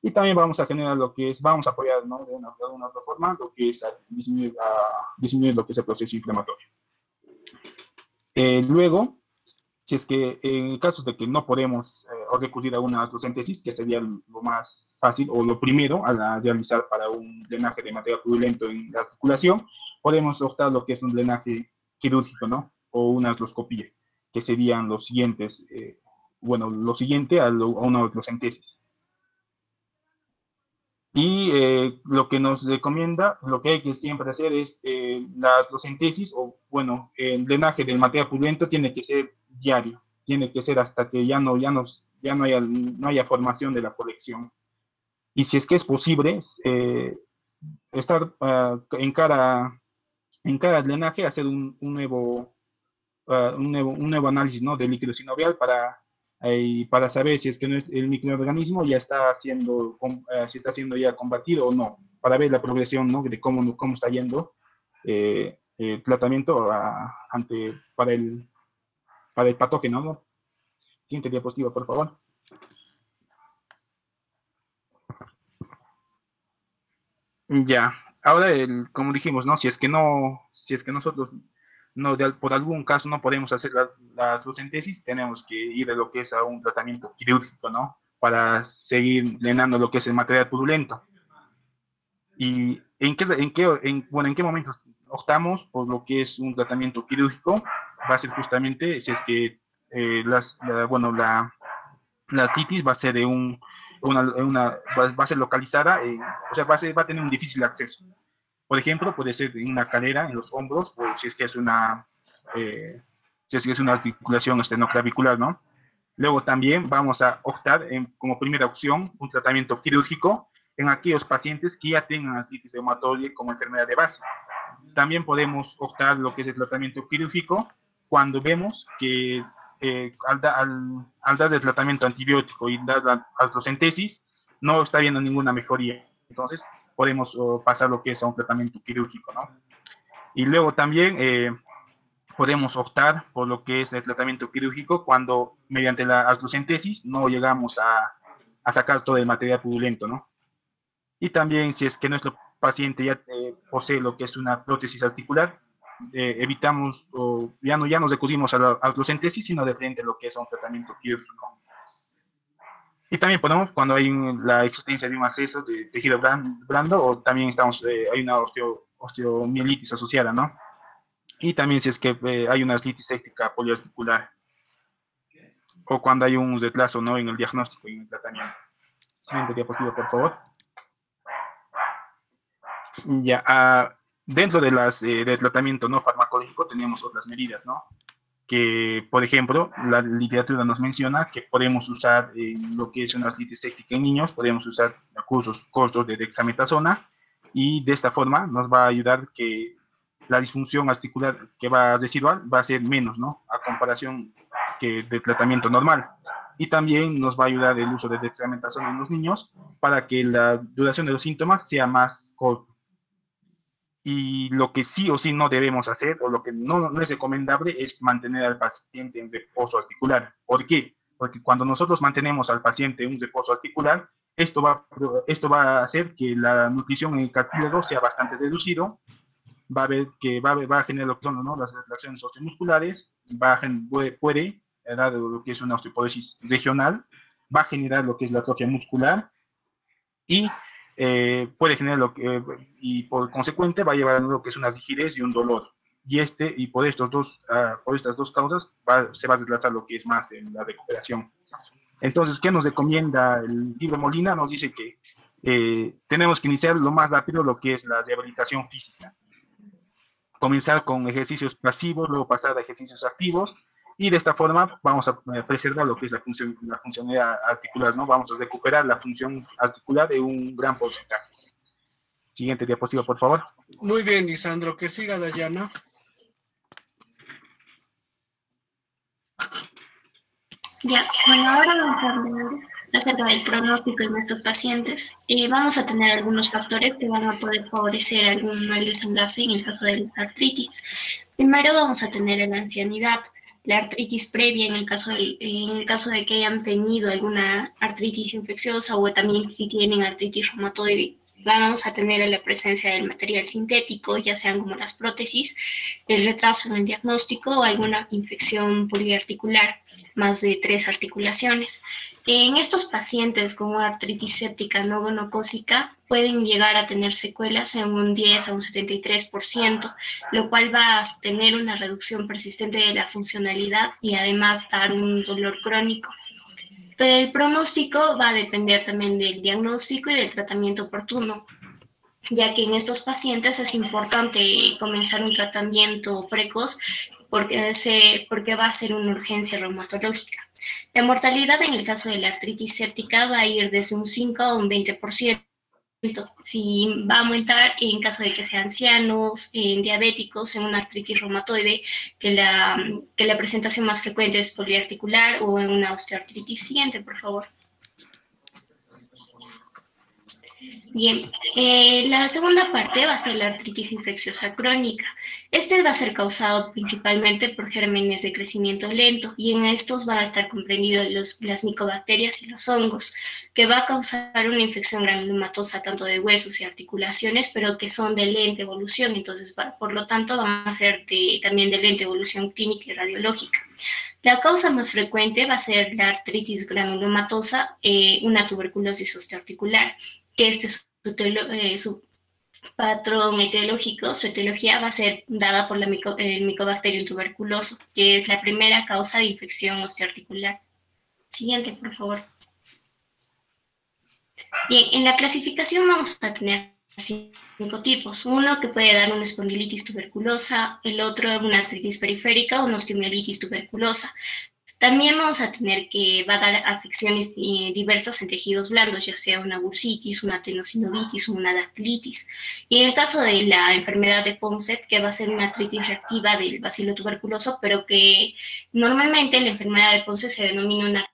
Y también vamos a generar lo que es, vamos a apoyar, ¿no? de una otra forma, lo que es disminuir lo que es el proceso inflamatorio. Luego, si es que en caso de que no podemos recurrir a una artrocentesis, que sería lo más fácil o lo primero a realizar para un drenaje de material purulento en la articulación, podemos optar lo que es un drenaje quirúrgico, ¿no? O una artroscopía, que serían los siguientes, lo siguiente a una artrocentesis. Y lo que nos recomienda, lo que hay que siempre hacer es la artrocentesis, o bueno, el drenaje del material purulento tiene que ser diario, tiene que ser hasta que ya no haya formación de la colección. Y si es que es posible, estar en cada drenaje, hacer un nuevo análisis, ¿no? del líquido sinovial para saber si es que el microorganismo ya está siendo ya combatido o no, para ver la progresión, ¿no? de cómo está yendo el tratamiento para el patógeno, ¿no? Siguiente diapositiva, por favor. Ya, ahora como dijimos, ¿no? Si es que nosotros por algún caso no podemos hacer la artrocentesis, tenemos que ir a lo que es a un tratamiento quirúrgico, ¿no? Para seguir drenando lo que es el material purulento. ¿Y en qué momentos optamos por lo que es un tratamiento quirúrgico? Va a ser justamente si es que la artritis va a ser va a ser localizada, o sea, va a tener un difícil acceso. Por ejemplo, puede ser en una cadera, en los hombros, o si es que es una articulación esternoclavicular, ¿no? Luego también vamos a optar como primera opción un tratamiento quirúrgico en aquellos pacientes que ya tengan artritis reumatoide como enfermedad de base. También podemos optar lo que es el tratamiento quirúrgico cuando vemos que al dar el tratamiento antibiótico y dar la artrocentesis no está habiendo ninguna mejoría. Entonces, podemos pasar lo que es a un tratamiento quirúrgico, ¿no? Y luego también podemos optar por lo que es el tratamiento quirúrgico cuando mediante la artrocentesis no llegamos a sacar todo el material purulento, ¿no? Y también si es que nuestro paciente ya posee lo que es una prótesis articular, evitamos o ya nos recurrimos a la artrocentesis, sino de frente a lo que es un tratamiento quirúrgico. Y también podemos, cuando hay la existencia de un acceso de tejido blando, o también hay una osteomielitis asociada, ¿no? Y también si es que hay una artritis séptica poliarticular, o cuando hay un retraso, ¿no? en el diagnóstico y en el tratamiento. Siguiente diapositiva, por favor. Ya, dentro del tratamiento no farmacológico tenemos otras medidas, ¿no? Que, por ejemplo, la literatura nos menciona que podemos usar lo que es una artritis séptica en niños, podemos usar cursos cortos de dexametasona, y de esta forma nos va a ayudar que la disfunción articular que va residual va a ser menos, ¿no? A comparación que del tratamiento normal. Y también nos va a ayudar el uso de dexametasona en los niños para que la duración de los síntomas sea más corta. Y lo que sí o sí no debemos hacer, o lo que no es recomendable, es mantener al paciente en reposo articular. ¿Por qué? Porque cuando nosotros mantenemos al paciente en un reposo articular, esto va a hacer que la nutrición en el cartílago sea bastante reducido, va a generar lo que son, ¿no? las retracciones osteomusculares, puede dar lo que es una osteoporosis regional, va a generar lo que es la atrofia muscular, y puede generar y por consecuente va a llevar lo que es una rigidez y un dolor. Y por estas dos causas se va a desplazar lo que es más en la recuperación. Entonces, ¿qué nos recomienda el libro Molina? Nos dice que tenemos que iniciar lo más rápido lo que es la rehabilitación física. Comenzar con ejercicios pasivos, luego pasar a ejercicios activos, y de esta forma vamos a preservar lo que es la funcionalidad articular, ¿no? Vamos a recuperar la función articular de un gran porcentaje. Siguiente diapositiva, por favor. Muy bien, Lisandro. Que siga, Dayana. Ya, bueno, ahora vamos a hablar acerca del pronóstico de nuestros pacientes. Vamos a tener algunos factores que van a poder favorecer algún mal desenlace en el caso de la artritis. Primero vamos a tener la ancianidad, la artritis previa en el caso de que hayan tenido alguna artritis infecciosa, o también si tienen artritis reumatoide. Vamos a tener la presencia del material sintético, ya sean como las prótesis, el retraso en el diagnóstico o alguna infección poliarticular, más de 3 articulaciones. En estos pacientes con una artritis séptica no gonocócica pueden llegar a tener secuelas en un 10 a un 73%, lo cual va a tener una reducción persistente de la funcionalidad y además dar un dolor crónico. El pronóstico va a depender también del diagnóstico y del tratamiento oportuno, ya que en estos pacientes es importante comenzar un tratamiento precoz porque va a ser una urgencia reumatológica. La mortalidad en el caso de la artritis séptica va a ir desde un 5 a un 20%. Si va a aumentar en caso de que sean ancianos, diabéticos, en una artritis reumatoide, que la presentación más frecuente es poliarticular, o en una osteoartritis. Siguiente, por favor. Bien, la segunda parte va a ser la artritis infecciosa crónica. Este va a ser causado principalmente por gérmenes de crecimiento lento, y en estos van a estar comprendidos las micobacterias y los hongos, que va a causar una infección granulomatosa tanto de huesos y articulaciones, pero que son de lenta evolución. Entonces, por lo tanto, van a ser también de lenta evolución clínica y radiológica. La causa más frecuente va a ser la artritis granulomatosa, una tuberculosis osteoarticular, que su patrón etiológico, su etiología va a ser dada por el Mycobacterium tuberculoso, que es la primera causa de infección osteoarticular. Siguiente, por favor. Bien, en la clasificación vamos a tener 5 tipos. Uno que puede dar una espondilitis tuberculosa, el otro una artritis periférica o una osteomielitis tuberculosa. También vamos a tener que va a dar afecciones diversas en tejidos blandos, ya sea una bursitis, una tenosinovitis o una dactilitis. Y en el caso de la enfermedad de Ponset, que va a ser una artritis reactiva del bacilo tuberculoso, pero que normalmente la enfermedad de Ponset se denomina una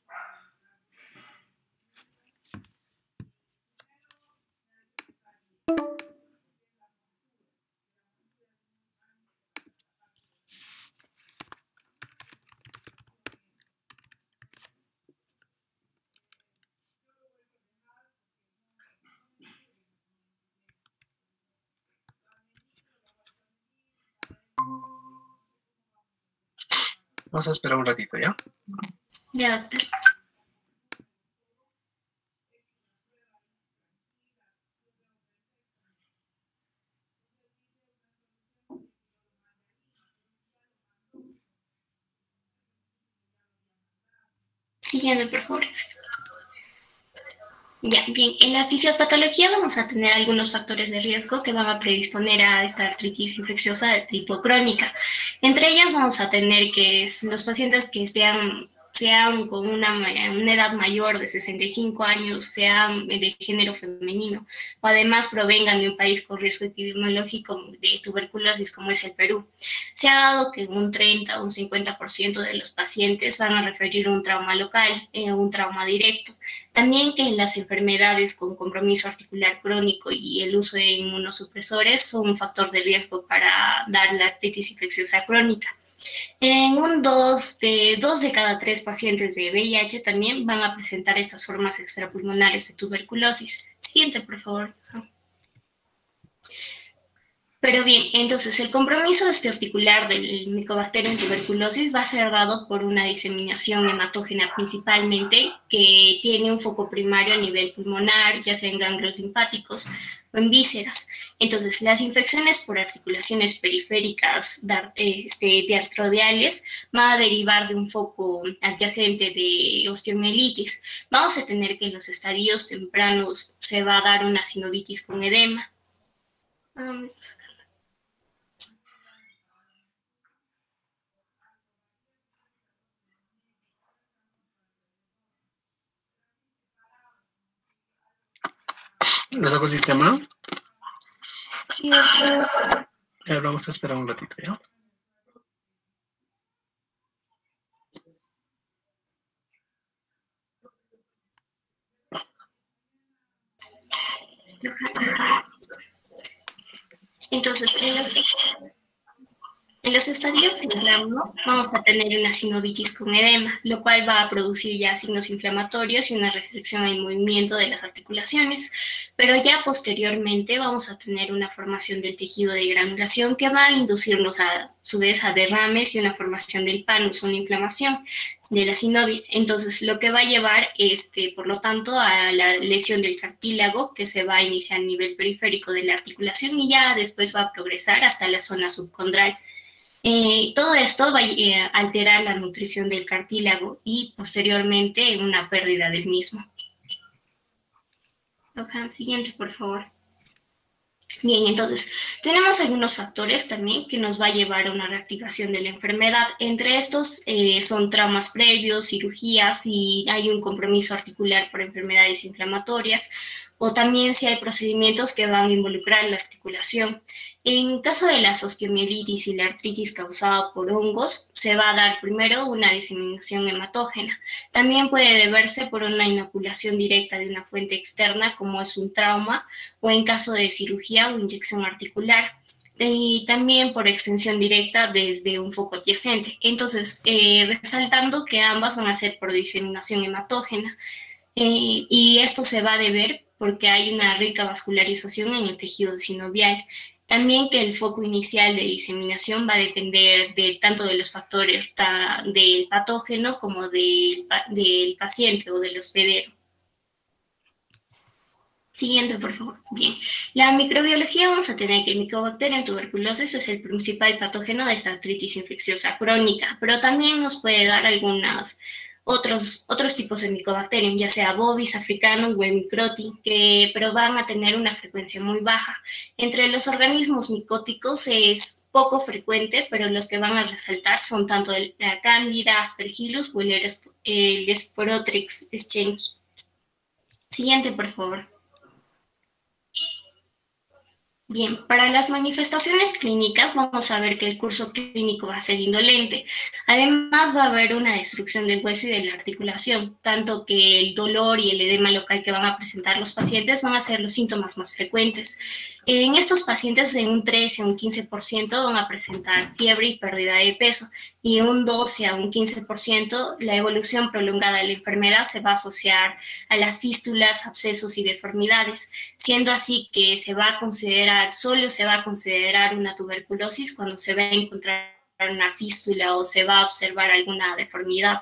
Vamos a esperar un ratito, ¿ya? Ya, doctor. Siguiendo, por favor. Ya, bien, en la fisiopatología vamos a tener algunos factores de riesgo que van a predisponer a esta artritis infecciosa de tipo crónica. Entre ellas vamos a tener que los pacientes que sean con una edad mayor de 65 años, sean de género femenino, o además provengan de un país con riesgo epidemiológico de tuberculosis como es el Perú. Se ha dado que un 30 o un 50% de los pacientes van a referir un trauma local, un trauma directo. También que las enfermedades con compromiso articular crónico y el uso de inmunosupresores son un factor de riesgo para dar la artritis infecciosa crónica. En un 2 de cada 3 pacientes de VIH también van a presentar estas formas extrapulmonares de tuberculosis. Siguiente, por favor. Pero bien, entonces el compromiso articular del Mycobacterium tuberculosis va a ser dado por una diseminación hematógena principalmente que tiene un foco primario a nivel pulmonar, ya sea en ganglios linfáticos o en vísceras. Entonces, las infecciones por articulaciones periféricas diartroideales van a derivar de un foco adyacente de osteomielitis. Vamos a tener que en los estadios tempranos se va a dar una sinovitis con edema. ¿Le saco el sistema? Sí, Vamos a esperar un ratito, ¿ya? Entonces, en los estadios tempranos vamos a tener una sinovitis con edema, lo cual va a producir ya signos inflamatorios y una restricción al movimiento de las articulaciones, pero ya posteriormente vamos a tener una formación del tejido de granulación que va a inducirnos a su vez a derrames y una formación del panus, una inflamación de la sinovia. Entonces, lo que va a llevar, por lo tanto, a la lesión del cartílago que se va a iniciar a nivel periférico de la articulación y ya después va a progresar hasta la zona subcondral. Todo esto va a alterar la nutrición del cartílago y posteriormente una pérdida del mismo. Siguiente, por favor. Bien, entonces, tenemos algunos factores también que nos va a llevar a una reactivación de la enfermedad. Entre estos son traumas previos, cirugías, si hay un compromiso articular por enfermedades inflamatorias, o también si hay procedimientos que van a involucrar la articulación. En caso de la osteomielitis y la artritis causada por hongos, se va a dar primero una diseminación hematógena. También puede deberse por una inoculación directa de una fuente externa, como es un trauma, o en caso de cirugía o inyección articular. Y también por extensión directa desde un foco adyacente. Entonces, resaltando que ambas van a ser por diseminación hematógena. Y esto se va a deber porque hay una rica vascularización en el tejido sinovial. También que el foco inicial de diseminación va a depender de tanto de los factores del patógeno como del paciente o del hospedero. Siguiente, por favor. Bien. La microbiología vamos a tener que el Mycobacterium tuberculosis es el principal patógeno de esta artritis infecciosa crónica, pero también nos puede dar algunos otros tipos de Mycobacterium, ya sea bovis, africano o el microti, pero van a tener una frecuencia muy baja. Entre los organismos micóticos es poco frecuente, pero los que van a resaltar son tanto la Candida, Aspergillus o el Sporotrix schenki. Siguiente, por favor. Bien, para las manifestaciones clínicas vamos a ver que el curso clínico va a ser indolente. Además va a haber una destrucción del hueso y de la articulación, tanto que el dolor y el edema local que van a presentar los pacientes van a ser los síntomas más frecuentes. En estos pacientes, en un 13 a un 15% van a presentar fiebre y pérdida de peso, y en un 12 a un 15% la evolución prolongada de la enfermedad se va a asociar a las fístulas, abscesos y deformidades, siendo así que solo se va a considerar una tuberculosis cuando se va a encontrar una fístula o se va a observar alguna deformidad.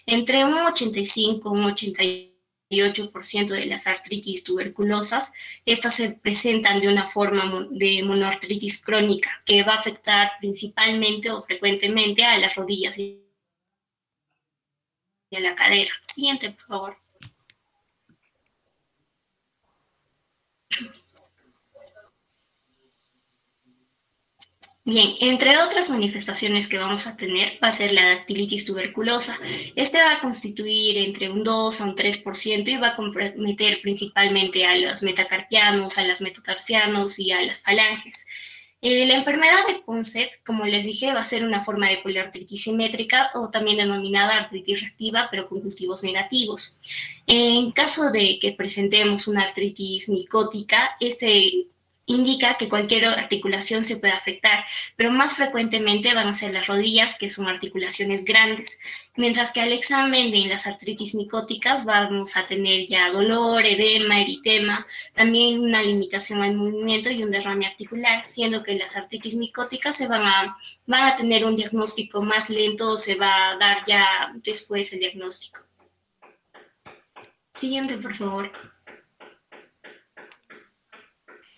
Entre un 85 y un 88% de las artritis tuberculosas, estas se presentan de una forma de monoartritis crónica que va a afectar principalmente o frecuentemente a las rodillas y a la cadera. Siguiente, por favor. Bien, entre otras manifestaciones que vamos a tener va a ser la dactilitis tuberculosa. Este va a constituir entre un 2 a un 3% y va a comprometer principalmente a los metacarpianos, a los metatarsianos y a las falanges. La enfermedad de Ponset, como les dije, va a ser una forma de poliartritis simétrica o también denominada artritis reactiva, pero con cultivos negativos. En caso de que presentemos una artritis micótica, indica que cualquier articulación se puede afectar, pero más frecuentemente van a ser las rodillas, que son articulaciones grandes, mientras que al examen de las artritis micóticas vamos a tener ya dolor, edema, eritema, también una limitación al movimiento y un derrame articular, siendo que las artritis micóticas van a tener un diagnóstico más lento, o se va a dar ya después el diagnóstico. Siguiente, por favor.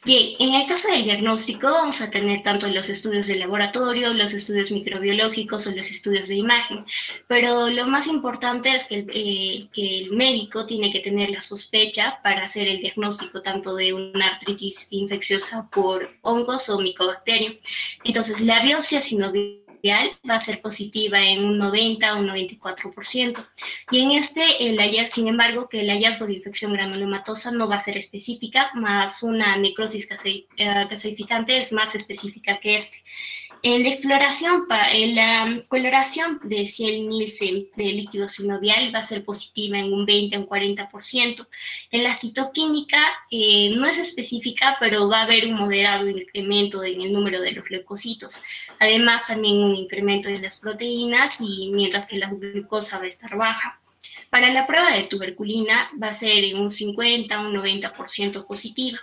Bien, en el caso del diagnóstico vamos a tener tanto los estudios de laboratorio, los estudios microbiológicos o los estudios de imagen, pero lo más importante es que el médico tiene que tener la sospecha para hacer el diagnóstico tanto de una artritis infecciosa por hongos o micobacterium. Entonces, la biopsia sinovial va a ser positiva en un 90 o un 94%. Y en sin embargo, que el hallazgo de infección granulomatosa no va a ser específica, más una necrosis gaseificante es más específica que En la exploración, la coloración de Ciel Nielsen de líquido sinovial va a ser positiva en un 20 o un 40%. En la citoquímica no es específica, pero va a haber un moderado incremento en el número de los leucocitos. Además, también un incremento de las proteínas, y mientras que la glucosa va a estar baja. Para la prueba de tuberculina va a ser en un 50 o un 90% positiva.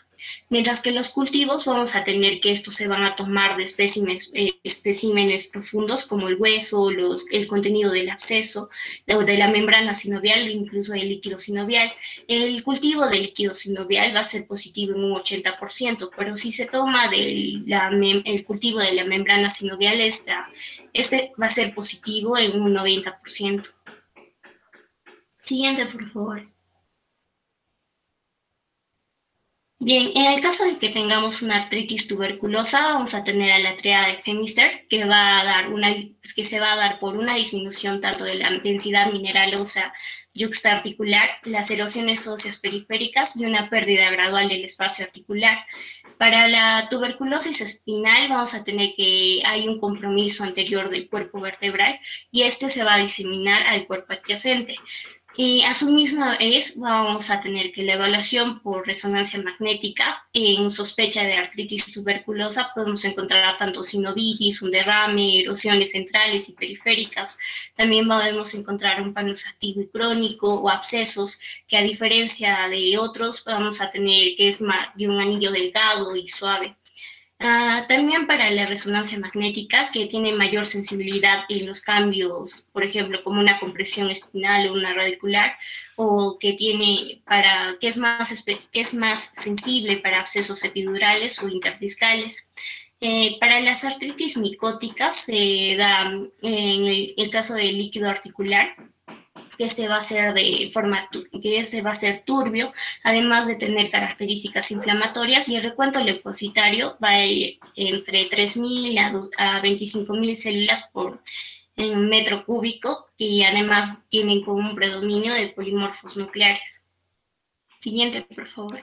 Mientras que los cultivos vamos a tener que estos se van a tomar de especímenes profundos como el hueso, el contenido del absceso, o de la membrana sinovial, incluso del líquido sinovial. El cultivo del líquido sinovial va a ser positivo en un 80%, pero si se toma el cultivo de la membrana sinovial, este va a ser positivo en un 90%. Siguiente, por favor. Bien, en el caso de que tengamos una artritis tuberculosa, vamos a tener a la tríada de Pfenister, que se va a dar por una disminución tanto de la densidad mineral ósea yuxtaarticular, las erosiones óseas periféricas y una pérdida gradual del espacio articular. Para la tuberculosis espinal vamos a tener que hay un compromiso anterior del cuerpo vertebral y este se va a diseminar al cuerpo adyacente. Y a su misma vez vamos a tener que la evaluación por resonancia magnética, en sospecha de artritis tuberculosa podemos encontrar tanto sinovitis, un derrame, erosiones centrales y periféricas. También podemos encontrar un panus activo y crónico o abscesos, que a diferencia de otros vamos a tener que es de un anillo delgado y suave. También para la resonancia magnética, que tiene mayor sensibilidad en los cambios, por ejemplo, como una compresión espinal o una radicular, o que es más sensible para abscesos epidurales o interdiscales. Para las artritis micóticas se da en el caso del líquido articular, que este va a ser turbio, además de tener características inflamatorias, y el recuento leucocitario va a ir entre 3.000 a 25.000 células por metro cúbico, y además tienen como un predominio de polimorfos nucleares. Siguiente, por favor.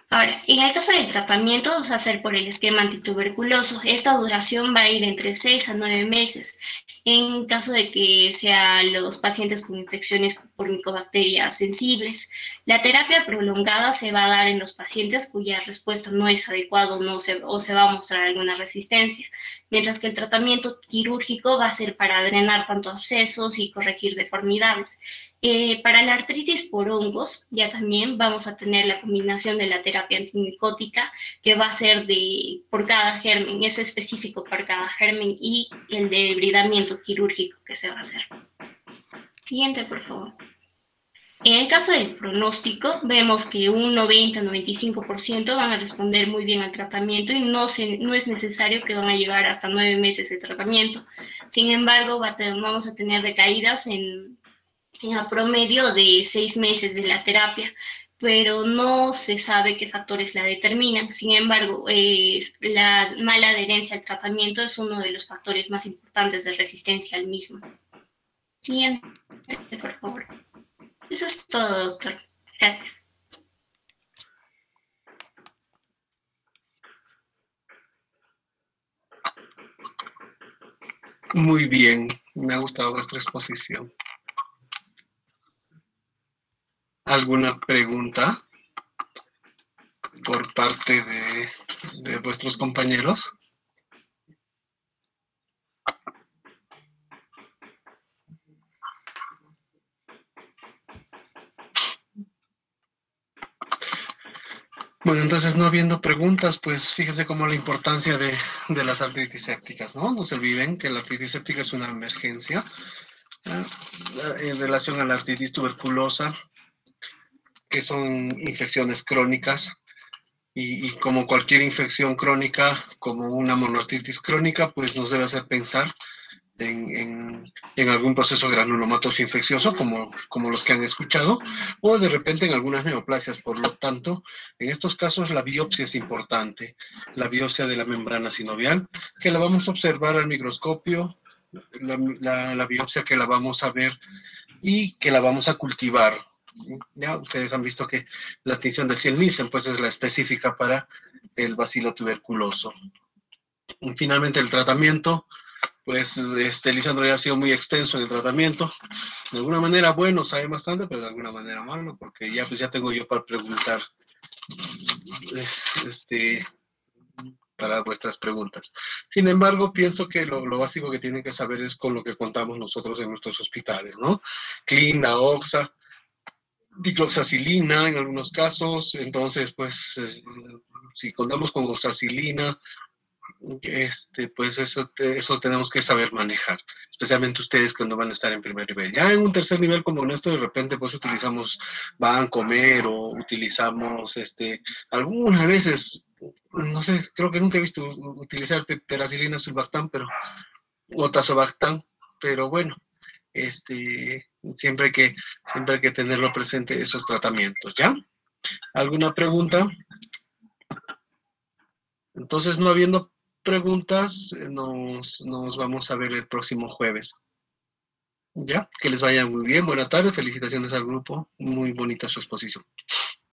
Ahora, en el caso del tratamiento, vamos a hacer por el esquema antituberculoso. Esta duración va a ir entre 6 a 9 meses. En caso de que sean los pacientes con infecciones por micobacterias sensibles. La terapia prolongada se va a dar en los pacientes cuya respuesta no es adecuada o se va a mostrar alguna resistencia, mientras que el tratamiento quirúrgico va a ser para drenar tanto abscesos y corregir deformidades. Para la artritis por hongos, ya también vamos a tener la combinación de la terapia antimicótica, que va a ser por cada germen, es específico para cada germen, y el debridamiento quirúrgico que se va a hacer. Siguiente, por favor. En el caso del pronóstico, vemos que un 90-95% van a responder muy bien al tratamiento y no es necesario que van a llegar hasta 9 meses de tratamiento. Sin embargo, vamos a tener recaídas en a promedio de 6 meses de la terapia, pero no se sabe qué factores la determinan. Sin embargo, la mala adherencia al tratamiento es uno de los factores más importantes de resistencia al mismo. Siguiente, por favor. Eso es todo, doctor. Gracias. Muy bien, me ha gustado vuestra exposición. ¿Alguna pregunta? por parte de vuestros compañeros. Bueno, entonces no habiendo preguntas, pues fíjense cómo la importancia de las artritis sépticas, ¿no? No se olviden que la artritis séptica es una emergencia en relación a la artritis tuberculosa, que son infecciones crónicas, y como cualquier infección crónica, como una monoartritis crónica, pues nos debe hacer pensar en algún proceso granulomatoso infeccioso, como los que han escuchado, o de repente en algunas neoplasias. Por lo tanto, en estos casos la biopsia es importante, la biopsia de la membrana sinovial, que la vamos a observar al microscopio, la biopsia que la vamos a ver y que la vamos a cultivar. Ya ustedes han visto que la tinción del Nielsen pues es la específica para el bacilo tuberculoso. Y finalmente el tratamiento, pues Lisandro ya ha sido muy extenso en el tratamiento. De alguna manera bueno, sabe bastante, pero de alguna manera malo, porque ya pues ya tengo yo para preguntar para vuestras preguntas. Sin embargo, pienso que lo básico que tienen que saber es con lo que contamos nosotros en nuestros hospitales, ¿no? Clina, Oxa, dicloxacilina en algunos casos. Entonces, pues, si contamos con oxacilina, pues eso tenemos que saber manejar, especialmente ustedes cuando van a estar en primer nivel. Ya en un tercer nivel como en esto, de repente pues utilizamos Vancomer o utilizamos algunas veces, no sé, creo que nunca he visto utilizar peracilina sulbactam, o tazobactam, pero bueno, siempre hay que tenerlo presente esos tratamientos, ¿ya? ¿Alguna pregunta? Entonces, no habiendo preguntas, nos vamos a ver el próximo jueves. ¿Ya? Que les vaya muy bien. Buenas tardes. Felicitaciones al grupo. Muy bonita su exposición.